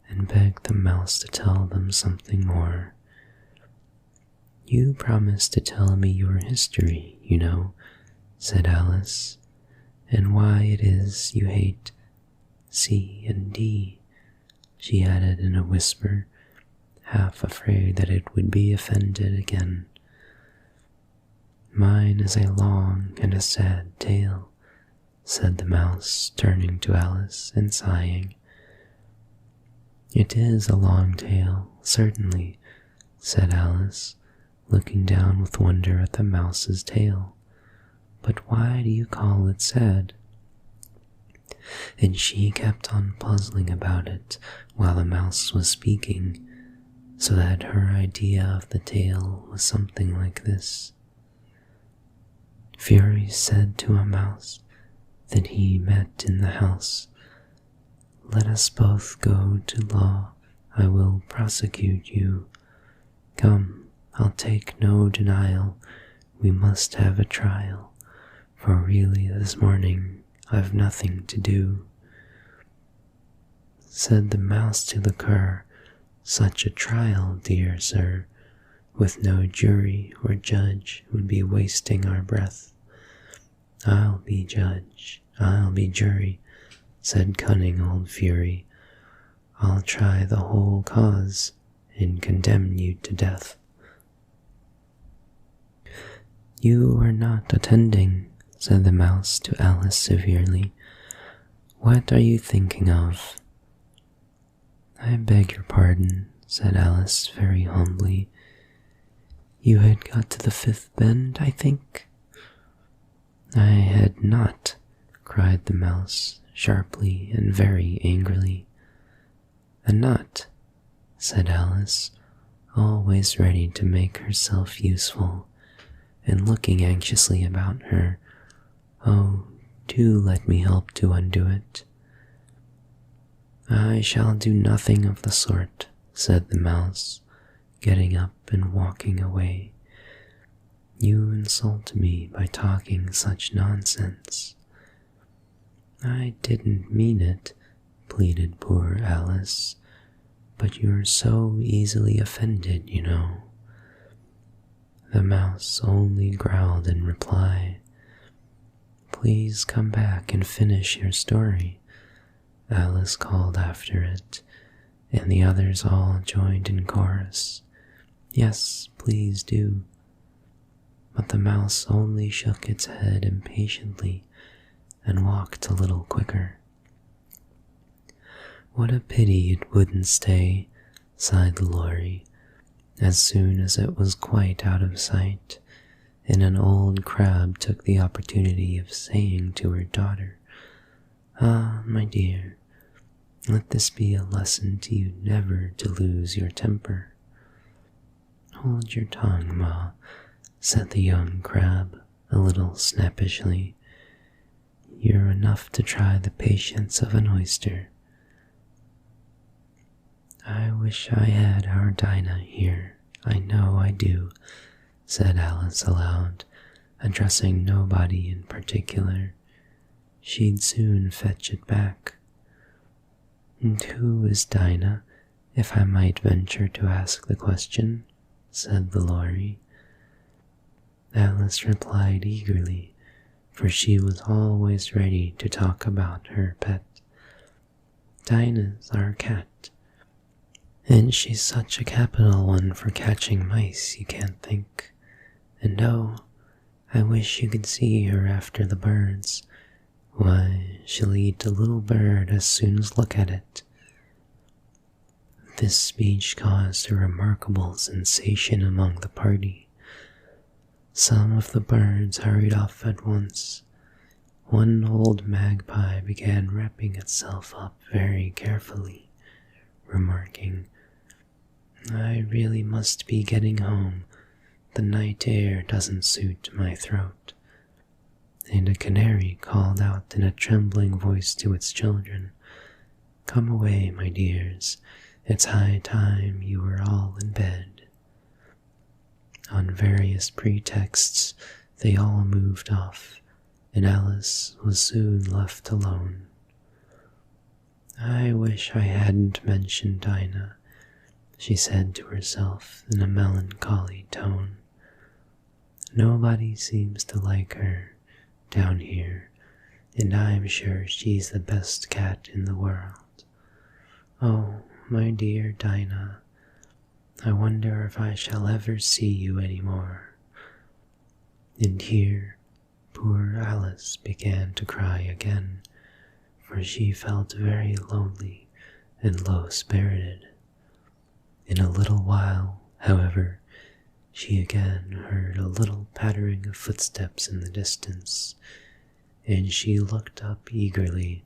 and begged the mouse to tell them something more. "You promised to tell me your history, you know," said Alice, "and why it is you hate C and D," she added in a whisper, half afraid that it would be offended again. "Mine is a long and a sad tale," said the mouse, turning to Alice and sighing. "It is a long tale, certainly," said Alice, looking down with wonder at the mouse's tail. "But why do you call it sad?" And she kept on puzzling about it while the mouse was speaking, so that her idea of the tale was something like this. Fury said to a mouse that he met in the house, "Let us both go to law, I will prosecute you. Come, I'll take no denial, we must have a trial, for really this morning I've nothing to do." Said the mouse to the cur, "Such a trial, dear sir, with no jury or judge would be wasting our breath." "I'll be judge, I'll be jury," said cunning old Fury. "I'll try the whole cause and condemn you to death." "You are not attending," said the mouse to Alice severely. "What are you thinking of?" "I beg your pardon," said Alice very humbly. "You had got to the fifth bend, I think?" "I had not," cried the mouse, sharply and very angrily. "A knot," said Alice, always ready to make herself useful, and looking anxiously about her. "Oh, do let me help to undo it." "I shall do nothing of the sort," said the mouse, getting up and walking away. "You insult me by talking such nonsense." "I didn't mean it," pleaded poor Alice, "but you're so easily offended, you know." The mouse only growled in reply. "Please come back and finish your story," Alice called after it, and the others all joined in chorus. "Yes, please do." But the mouse only shook its head impatiently and walked a little quicker. "What a pity it wouldn't stay," sighed the Lory, as soon as it was quite out of sight, and an old crab took the opportunity of saying to her daughter, "Ah, my dear, let this be a lesson to you never to lose your temper." "Hold your tongue, Ma," said the young crab, a little snappishly. "You're enough to try the patience of an oyster." "I wish I had our Dinah here, I know I do," said Alice aloud, addressing nobody in particular. "She'd soon fetch it back." "And who is Dinah, if I might venture to ask the question?" said the Lory. Alice replied eagerly, for she was always ready to talk about her pet. "Dinah's our cat, and she's such a capital one for catching mice you can't think. And oh, I wish you could see her after the birds. Why, she'll eat a little bird as soon as look at it." This speech caused a remarkable sensation among the party. Some of the birds hurried off at once. One old magpie began wrapping itself up very carefully, remarking, "I really must be getting home. The night air doesn't suit my throat." And a canary called out in a trembling voice to its children, "Come away, my dears. It's high time you were all in bed." On various pretexts, they all moved off, and Alice was soon left alone. "I wish I hadn't mentioned Dinah," she said to herself in a melancholy tone. "Nobody seems to like her down here, and I'm sure she's the best cat in the world. Oh, my dear Dinah, I wonder if I shall ever see you any more." And here poor Alice began to cry again, for she felt very lonely and low-spirited. In a little while, however, she again heard a little pattering of footsteps in the distance, and she looked up eagerly,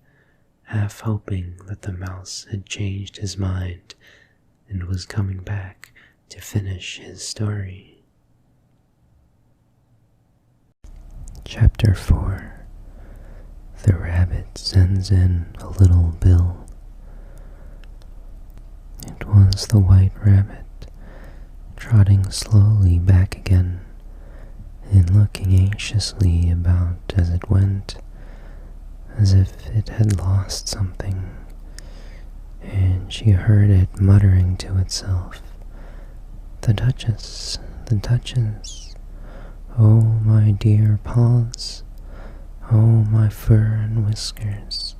half hoping that the mouse had changed his mind and was coming back to finish his story. Chapter 4. The rabbit sends in a little bill. It was the white rabbit, trotting slowly back again, and looking anxiously about as it went, as if it had lost something, and she heard it muttering to itself, "The Duchess, the Duchess, oh my dear paws, oh my fur and whiskers,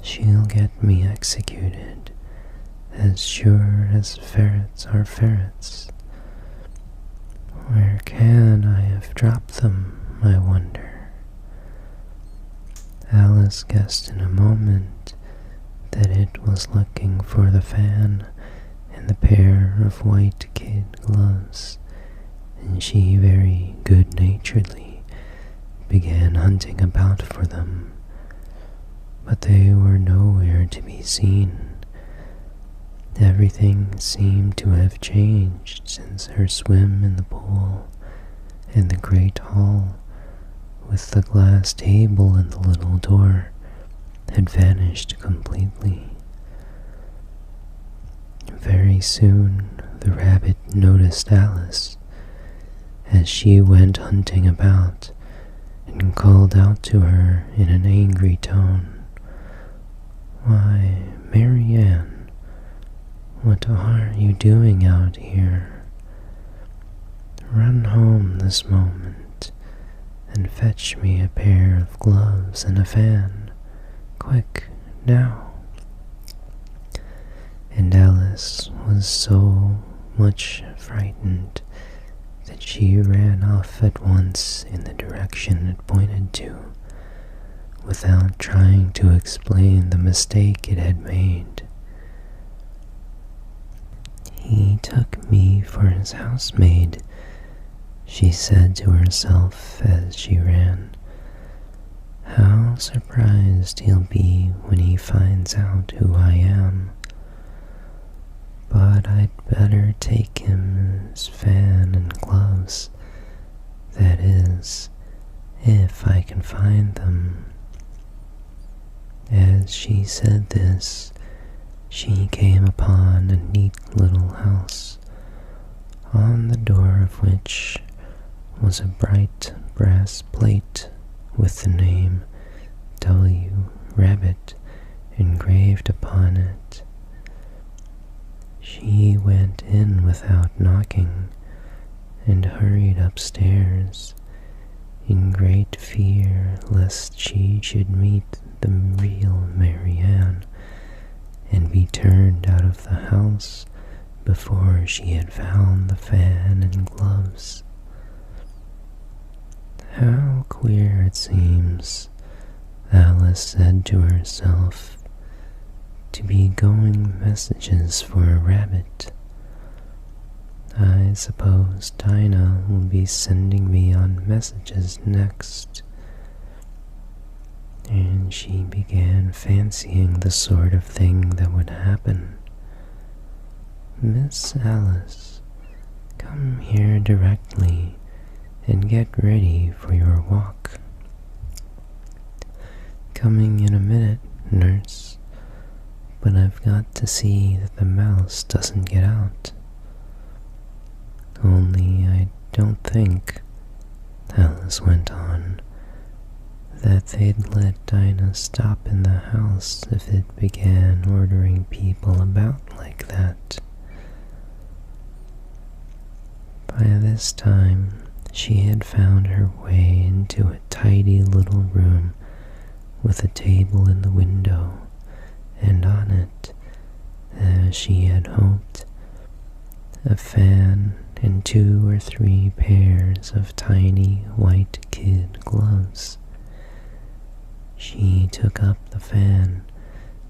she'll get me executed, as sure as ferrets are ferrets. Where can I have dropped them, I wonder?" Alice guessed in a moment that it was looking for the fan and the pair of white kid gloves, and she very good-naturedly began hunting about for them, but they were nowhere to be seen. Everything seemed to have changed since her swim in the pool, and the great hall, with the glass table and the little door, had vanished completely. Very soon the rabbit noticed Alice as she went hunting about, and called out to her in an angry tone, "Why, Mary Ann, what are you doing out here? Run home this moment and fetch me a pair of gloves and a fan. Quick, now." And Alice was so much frightened that she ran off at once in the direction it pointed to, without trying to explain the mistake it had made. "He took me for his housemaid," she said to herself as she ran. "How surprised he'll be when he finds out who I am. But I'd better take him his fan and gloves, that is, if I can find them." As she said this, she came upon a neat little house, on the door of which was a bright brass plate with the name W. Rabbit engraved upon it. She went in without knocking, and hurried upstairs, in great fear lest she should meet the real Mary Ann, and be turned out of the house before she had found the fan and gloves. "How queer it seems," Alice said to herself, "to be going messages for a rabbit. I suppose Dinah will be sending me on messages next." And she began fancying the sort of thing that would happen. "Miss Alice, come here directly and get ready for your walk." "Coming in a minute, nurse, but I've got to see that the mouse doesn't get out. Only I don't think," Alice went on, "that they'd let Dinah stop in the house if it began ordering people about like that." By this time, she had found her way into a tidy little room with a table in the window, and on it, as she had hoped, a fan and 2 or 3 pairs of tiny white kid gloves. She took up the fan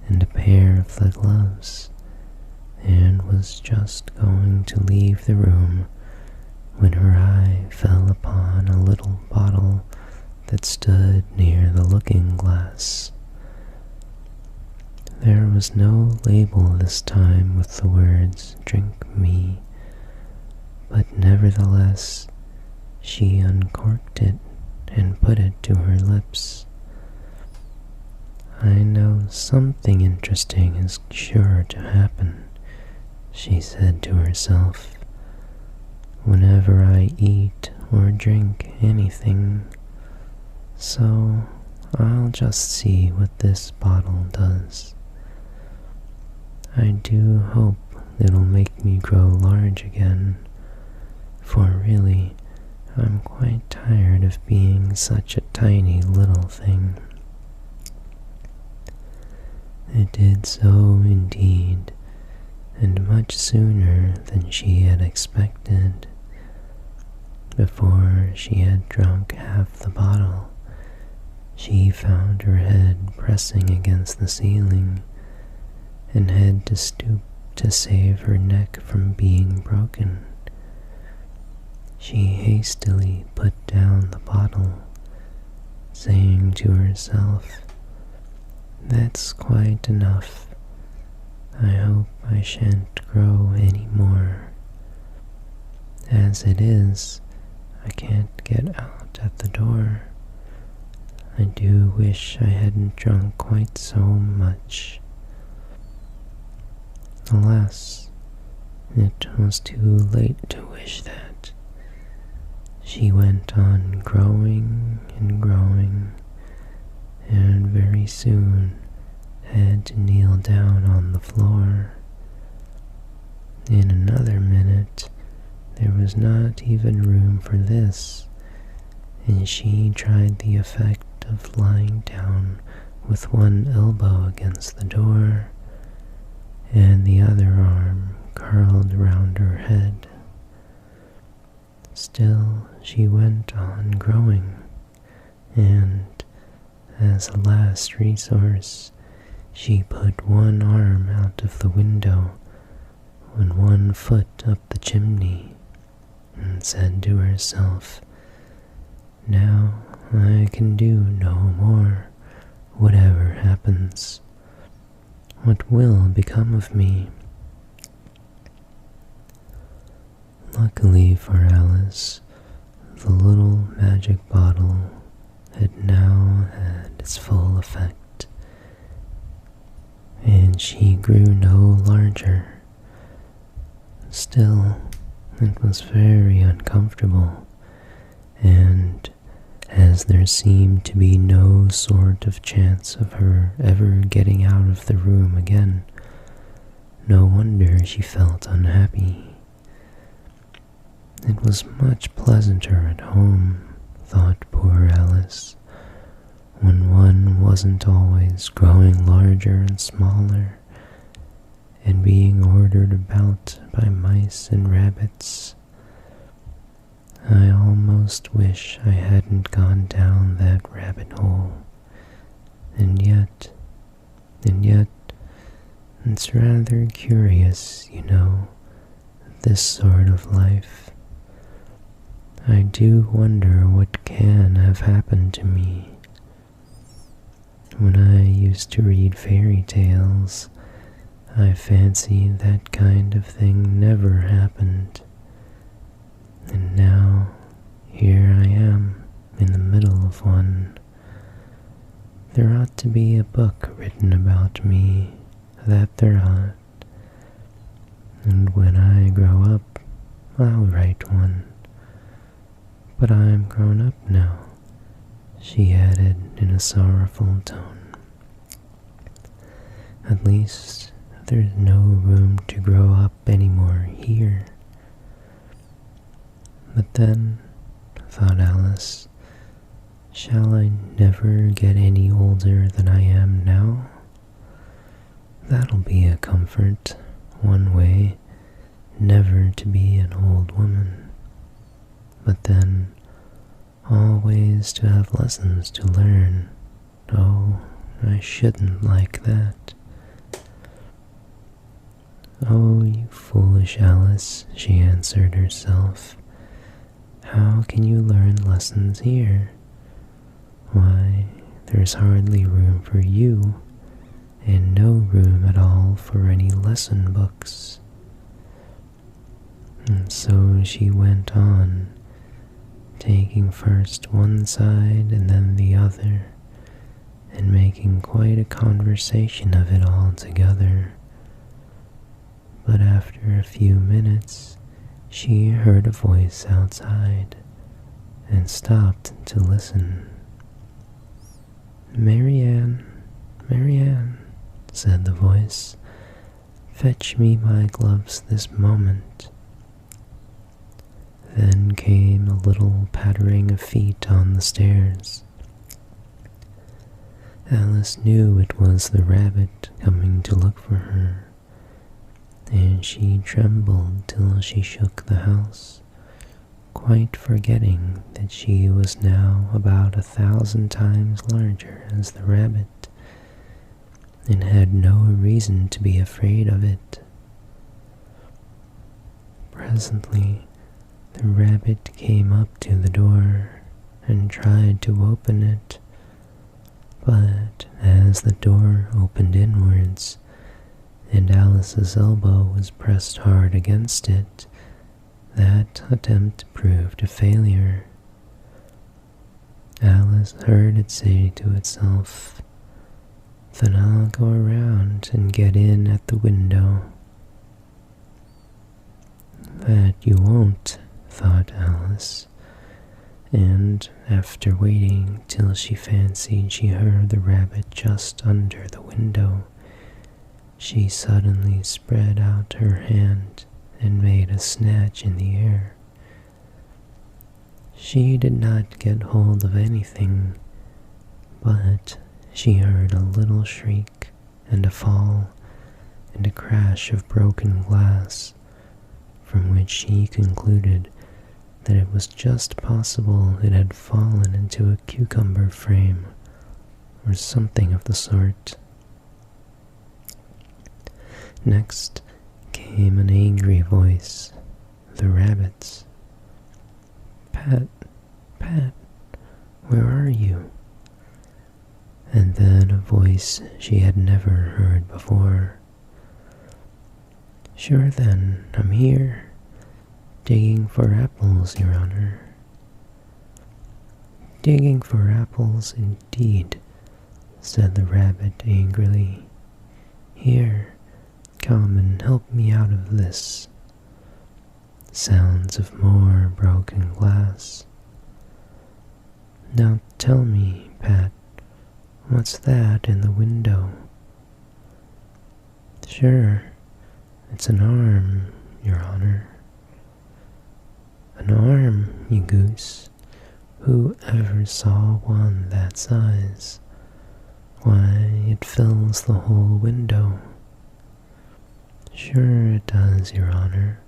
and a pair of the gloves, and was just going to leave the room when her eye fell upon a little bottle that stood near the looking-glass. There was no label this time with the words "Drink me," but nevertheless she uncorked it and put it to her lips. "I know something interesting is sure to happen," she said to herself, "whenever I eat or drink anything, so I'll just see what this bottle does. I do hope it'll make me grow large again, for really, I'm quite tired of being such a tiny little thing." It did so indeed, and much sooner than she had expected. Before she had drunk half the bottle, she found her head pressing against the ceiling and had to stoop to save her neck from being broken. She hastily put down the bottle, saying to herself, "That's quite enough. I hope I shan't grow any more. As it is, I can't get out at the door. I do wish I hadn't drunk quite so much." Alas, it was too late to wish that. She went on growing and growing, and very soon had to kneel down on the floor. In another minute, there was not even room for this, and she tried the effect of lying down with one elbow against the door and the other arm curled round her head. Still she went on growing, and as a last resource, she put one arm out of the window and one foot up the chimney, and said to herself, "Now I can do no more, whatever happens. What will become of me?" Luckily for Alice, the little magic bottle had now had its full effect, and she grew no larger. Still, it was very uncomfortable, and as there seemed to be no sort of chance of her ever getting out of the room again, no wonder she felt unhappy. It was much pleasanter at home, thought poor Alice, when one wasn't always growing larger and smaller, and being ordered about by mice and rabbits. I almost wish I hadn't gone down that rabbit hole. And yet, it's rather curious, you know, this sort of life. I do wonder what can have happened to me. When I used to read fairy tales, I fancied that kind of thing never happened. And now, here I am, in the middle of one. There ought to be a book written about me, that there ought. And when I grow up, I'll write one. But I'm grown up now, she added in a sorrowful tone. At least, there's no room to grow up anymore here. But then, thought Alice, shall I never get any older than I am now? That'll be a comfort, one way, never to be an old woman. But then, always to have lessons to learn. Oh, I shouldn't like that. "Oh, you foolish Alice," she answered herself. "How can you learn lessons here? Why, there's hardly room for you, and no room at all for any lesson books." And so she went on, taking turning first one side and then the other, and making quite a conversation of it all together. But after a few minutes, she heard a voice outside and stopped to listen. "Marianne, Marianne," said the voice, "fetch me my gloves this moment." Then came a little pattering of feet on the stairs. Alice knew it was the rabbit coming to look for her, and she trembled till she shook the house, quite forgetting that she was now about 1,000 times larger as the rabbit, and had no reason to be afraid of it. Presently, the rabbit came up to the door and tried to open it, but as the door opened inwards, and Alice's elbow was pressed hard against it, that attempt proved a failure. Alice heard it say to itself, "Then I'll go around and get in at the window." "That you won't," thought Alice, and after waiting till she fancied she heard the rabbit just under the window, she suddenly spread out her hand and made a snatch in the air. She did not get hold of anything, but she heard a little shriek and a fall and a crash of broken glass, from which she concluded that it was just possible it had fallen into a cucumber frame or something of the sort. Next came an angry voice, the rabbit's. "Pat, Pat, where are you?" And then a voice she had never heard before. "Sure then, I'm here, digging for apples, Your Honor." "Digging for apples indeed," said the rabbit angrily. "Here, come and help me out of this." Sounds of more broken glass. "Now tell me, Pat, what's that in the window?" "Sure, it's an arm, Your Honor." "An arm, you goose. Who ever saw one that size? Why, it fills the whole window." "Sure it does, Your Honor,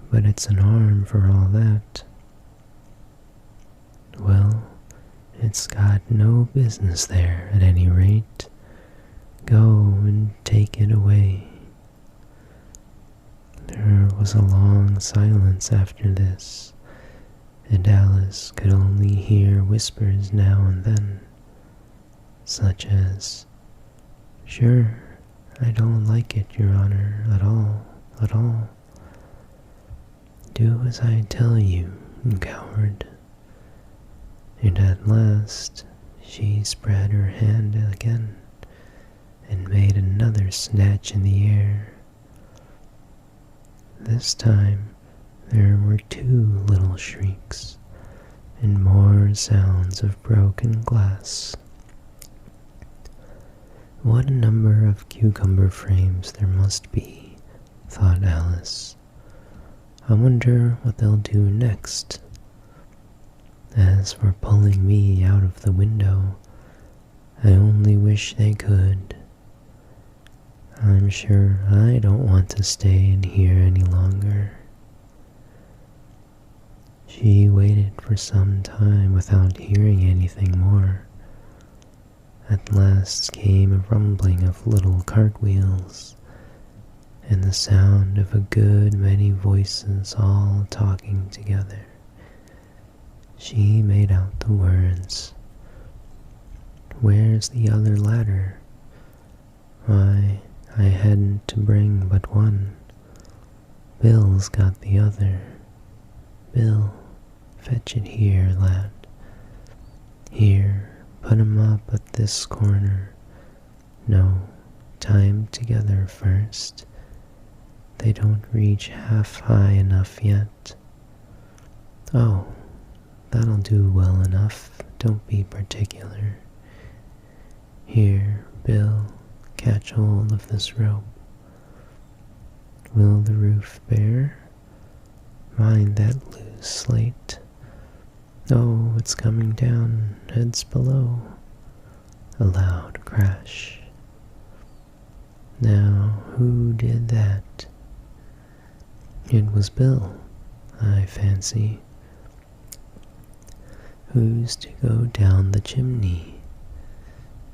but it's an arm for all that." "Well, it's got no business there at any rate. Go and take it away." There was a long silence after this, and Alice could only hear whispers now and then, such as, "Sure, I don't like it, Your Honor, at all, at all." "Do as I tell you, you coward." And at last she spread her hand again and made another snatch in the air. This time there were 2 little shrieks and more sounds of broken glass. "What a number of cucumber frames there must be," thought Alice. "I wonder what they'll do next. As for pulling me out of the window, I only wish they could. I'm sure I don't want to stay in here any longer." She waited for some time without hearing anything more. At last came a rumbling of little cartwheels, and the sound of a good many voices all talking together. She made out the words, "Where's the other ladder? Why, I hadn't to bring but one. Bill's got the other. Bill, fetch it here, lad. Here, put 'em up at this corner. No, tie 'em together first. They don't reach half high enough yet. Oh, that'll do well enough. Don't be particular. Here, Bill, catch hold of this rope. Will the roof bear? Mind that loose slate. Oh, it's coming down, heads below. A loud crash. Now, who did that? It was Bill, I fancy. Who's to go down the chimney?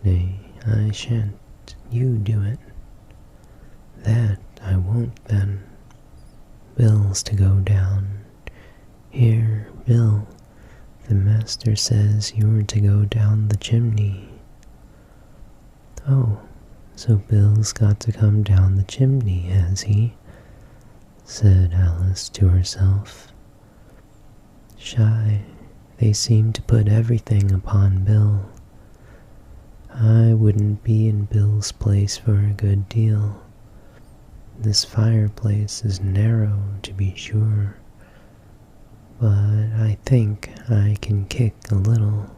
Nay, I shan't. You do it. That I won't then. Bill's to go down. Here, Bill, the master says you're to go down the chimney. Oh, so Bill's got to come down the chimney, has he? Said Alice to herself. Shy, they seem to put everything upon Bill. I wouldn't be in Bill's place for a good deal. This fireplace is narrow, to be sure, but I think I can kick a little.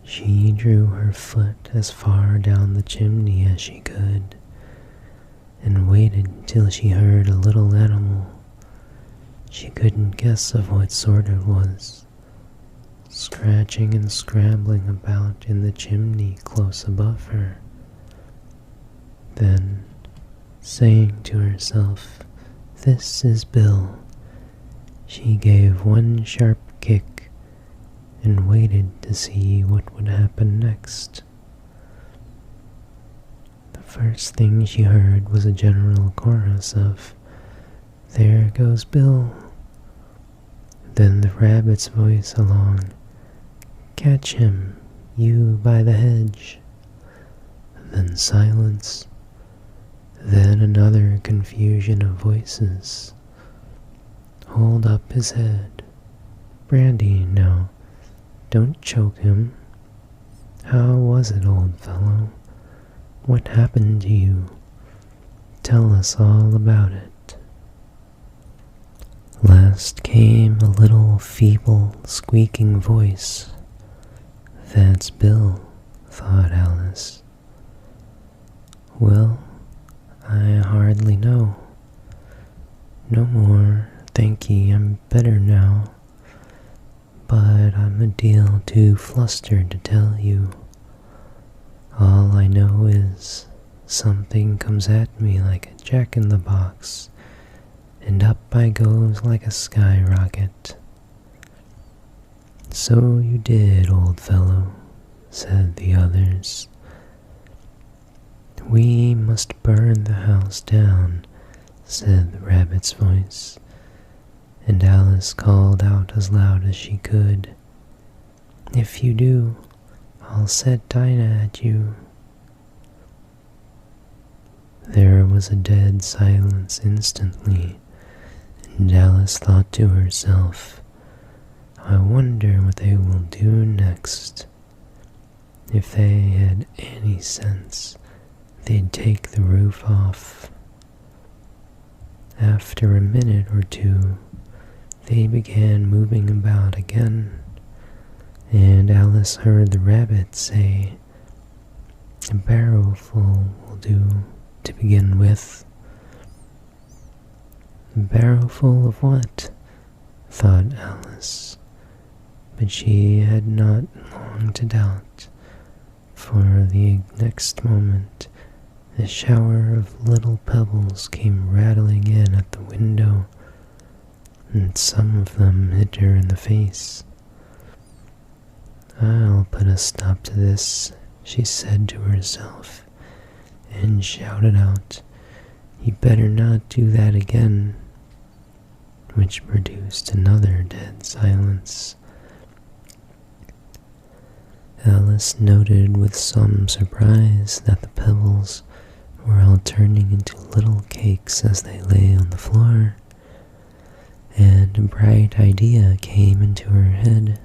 She drew her foot as far down the chimney as she could, and waited till she heard a little animal. She couldn't guess of what sort it was, scratching and scrambling about in the chimney close above her. Then, saying to herself, "This is Bill," she gave one sharp kick and waited to see what would happen next. The first thing she heard was a general chorus of, "There goes Bill." Then the rabbit's voice along, "Catch him, you by the hedge." Then silence. Then another confusion of voices. "Hold up his head. Brandy, now, don't choke him. How was it, old fellow? What happened to you? Tell us all about it." Last came a little feeble, squeaking voice. "That's Bill," thought Alice. "Well, I hardly know. No more, thank ye, I'm better now. But I'm a deal too flustered to tell you. All I know is something comes at me like a jack-in-the-box, and up I goes like a skyrocket." "So you did, old fellow," said the others. "We must burn the house down," said the rabbit's voice, and Alice called out as loud as she could, "If you do, I'll set Dinah at you." There was a dead silence instantly, and Alice thought to herself, "I wonder what they will do next. If they had any sense, they'd take the roof off." After a minute or two, they began moving about again, and Alice heard the rabbit say, "A barrowful will do to begin with." "A barrowful of what?" thought Alice, but she had not long to doubt, for the next moment a shower of little pebbles came rattling in at the window, and some of them hit her in the face. "I'll put a stop to this," she said to herself, and shouted out, "You better not do that again," which produced another dead silence. Alice noted with some surprise that the pebbles were all turning into little cakes as they lay on the floor, and a bright idea came into her head.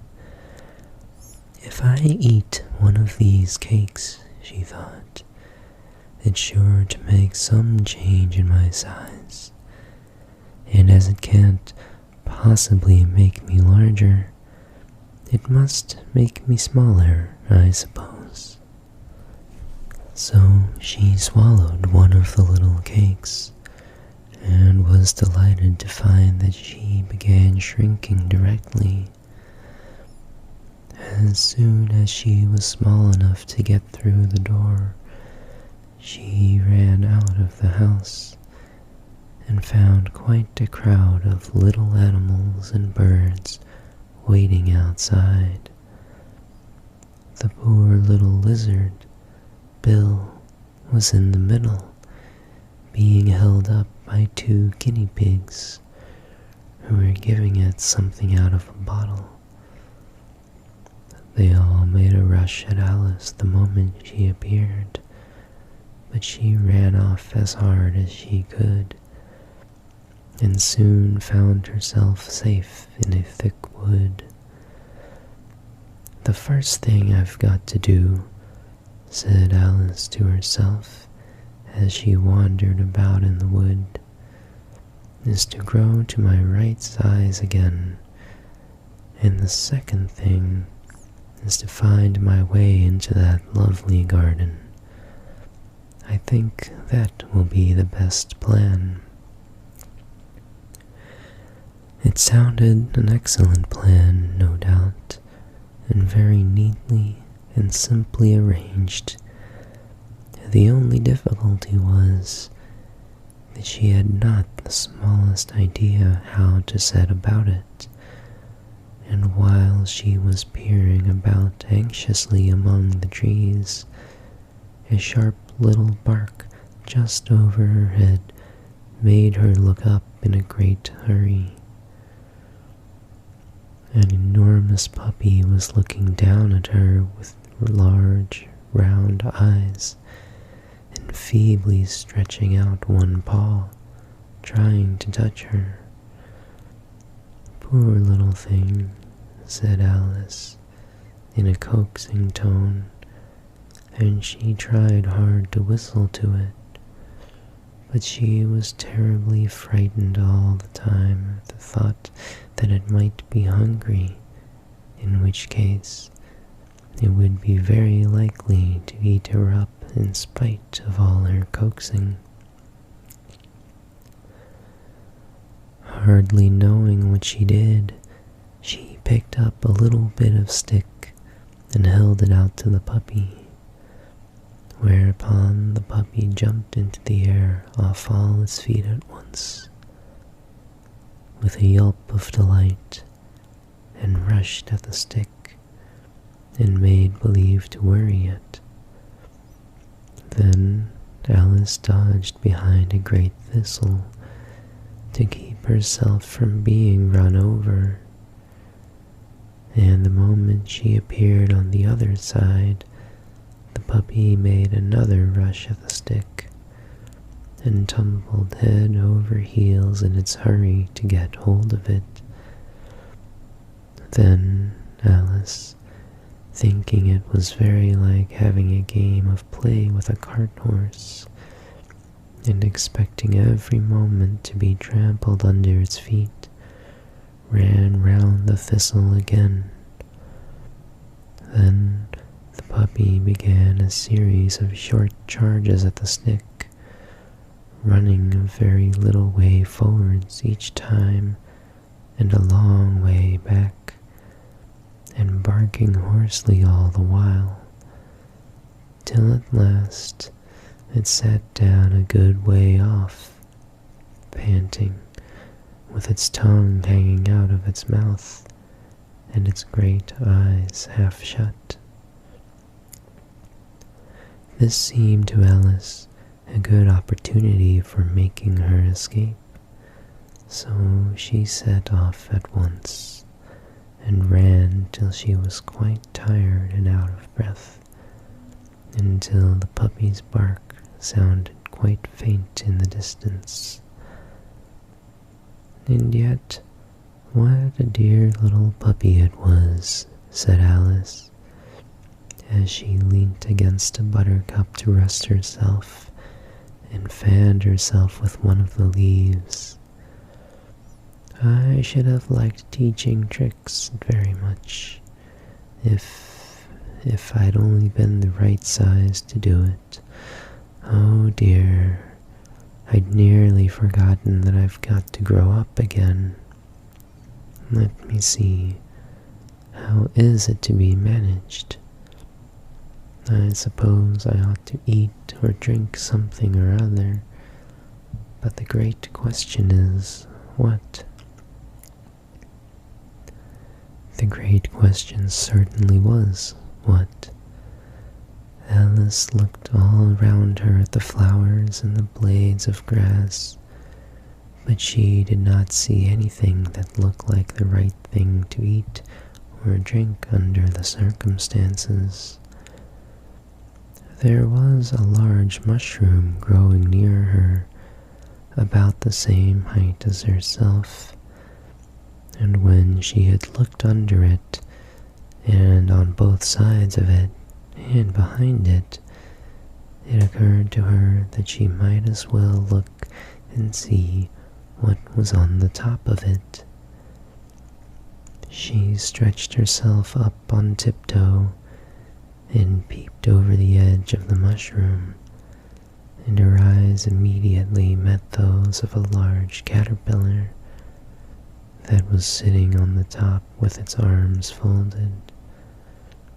If I eat one of these cakes, she thought, it's sure to make some change in my size. And as it can't possibly make me larger, it must make me smaller, I suppose. So she swallowed one of the little cakes, and was delighted to find that she began shrinking directly. As soon as she was small enough to get through the door, she ran out of the house and found quite a crowd of little animals and birds waiting outside. The poor little lizard, Bill, was in the middle, being held up by 2 guinea pigs who were giving it something out of a bottle. They all made a rush at Alice the moment she appeared, but she ran off as hard as she could, and soon found herself safe in a thick wood. "The first thing I've got to do," said Alice to herself as she wandered about in the wood, "is to grow to my right size again, and the second thing is to find my way into that lovely garden. I think that will be the best plan." It sounded an excellent plan, no doubt, and very neatly and simply arranged. The only difficulty was that she had not the smallest idea how to set about it, and while she was peering about anxiously among the trees, a sharp little bark just over her head made her look up in a great hurry. An enormous puppy was looking down at her with large, round eyes, and feebly stretching out one paw, trying to touch her. "Poor little thing," said Alice, in a coaxing tone, and she tried hard to whistle to it, but she was terribly frightened all the time at the thought that it might be hungry, in which case it would be very likely to eat her up in spite of all her coaxing. Hardly knowing what she did, she picked up a little bit of stick and held it out to the puppy, whereupon the puppy jumped into the air off all its feet at once, with a yelp of delight, and rushed at the stick and made believe to worry it. Then Alice dodged behind a great thistle to keep herself from being run over, and the moment she appeared on the other side, the puppy made another rush at the stick, and tumbled head over heels in its hurry to get hold of it. Then Alice, thinking it was very like having a game of play with a cart horse, and expecting every moment to be trampled under its feet, ran round the thistle again. Then the puppy began a series of short charges at the stick, running a very little way forwards each time and a long way back, and barking hoarsely all the while, till at last it sat down a good way off, panting, with its tongue hanging out of its mouth and its great eyes half shut. This seemed to Alice a good opportunity for making her escape, so she set off at once, and ran till she was quite tired and out of breath, until the puppy's bark sounded quite faint in the distance. And yet "What a dear little puppy it was," said Alice, as she leant against a buttercup to rest herself and fanned herself with one of the leaves. "I should have liked teaching tricks very much, if I'd only been the right size to do it. Oh dear, I'd nearly forgotten that I've got to grow up again. Let me see, how is it to be managed? I suppose I ought to eat or drink something or other, but the great question is, what?" The great question certainly was, what? Alice looked all around her at the flowers and the blades of grass, but she did not see anything that looked like the right thing to eat or drink under the circumstances. There was a large mushroom growing near her, about the same height as herself, and when she had looked under it, and on both sides of it, and behind it, it occurred to her that she might as well look and see what was on the top of it. She stretched herself up on tiptoe and peeped over the edge of the mushroom, and her eyes immediately met those of a large caterpillar that was sitting on the top with its arms folded,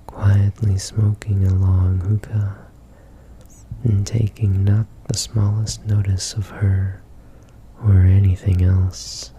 quietly smoking a long hookah, and taking not the smallest notice of her or anything else.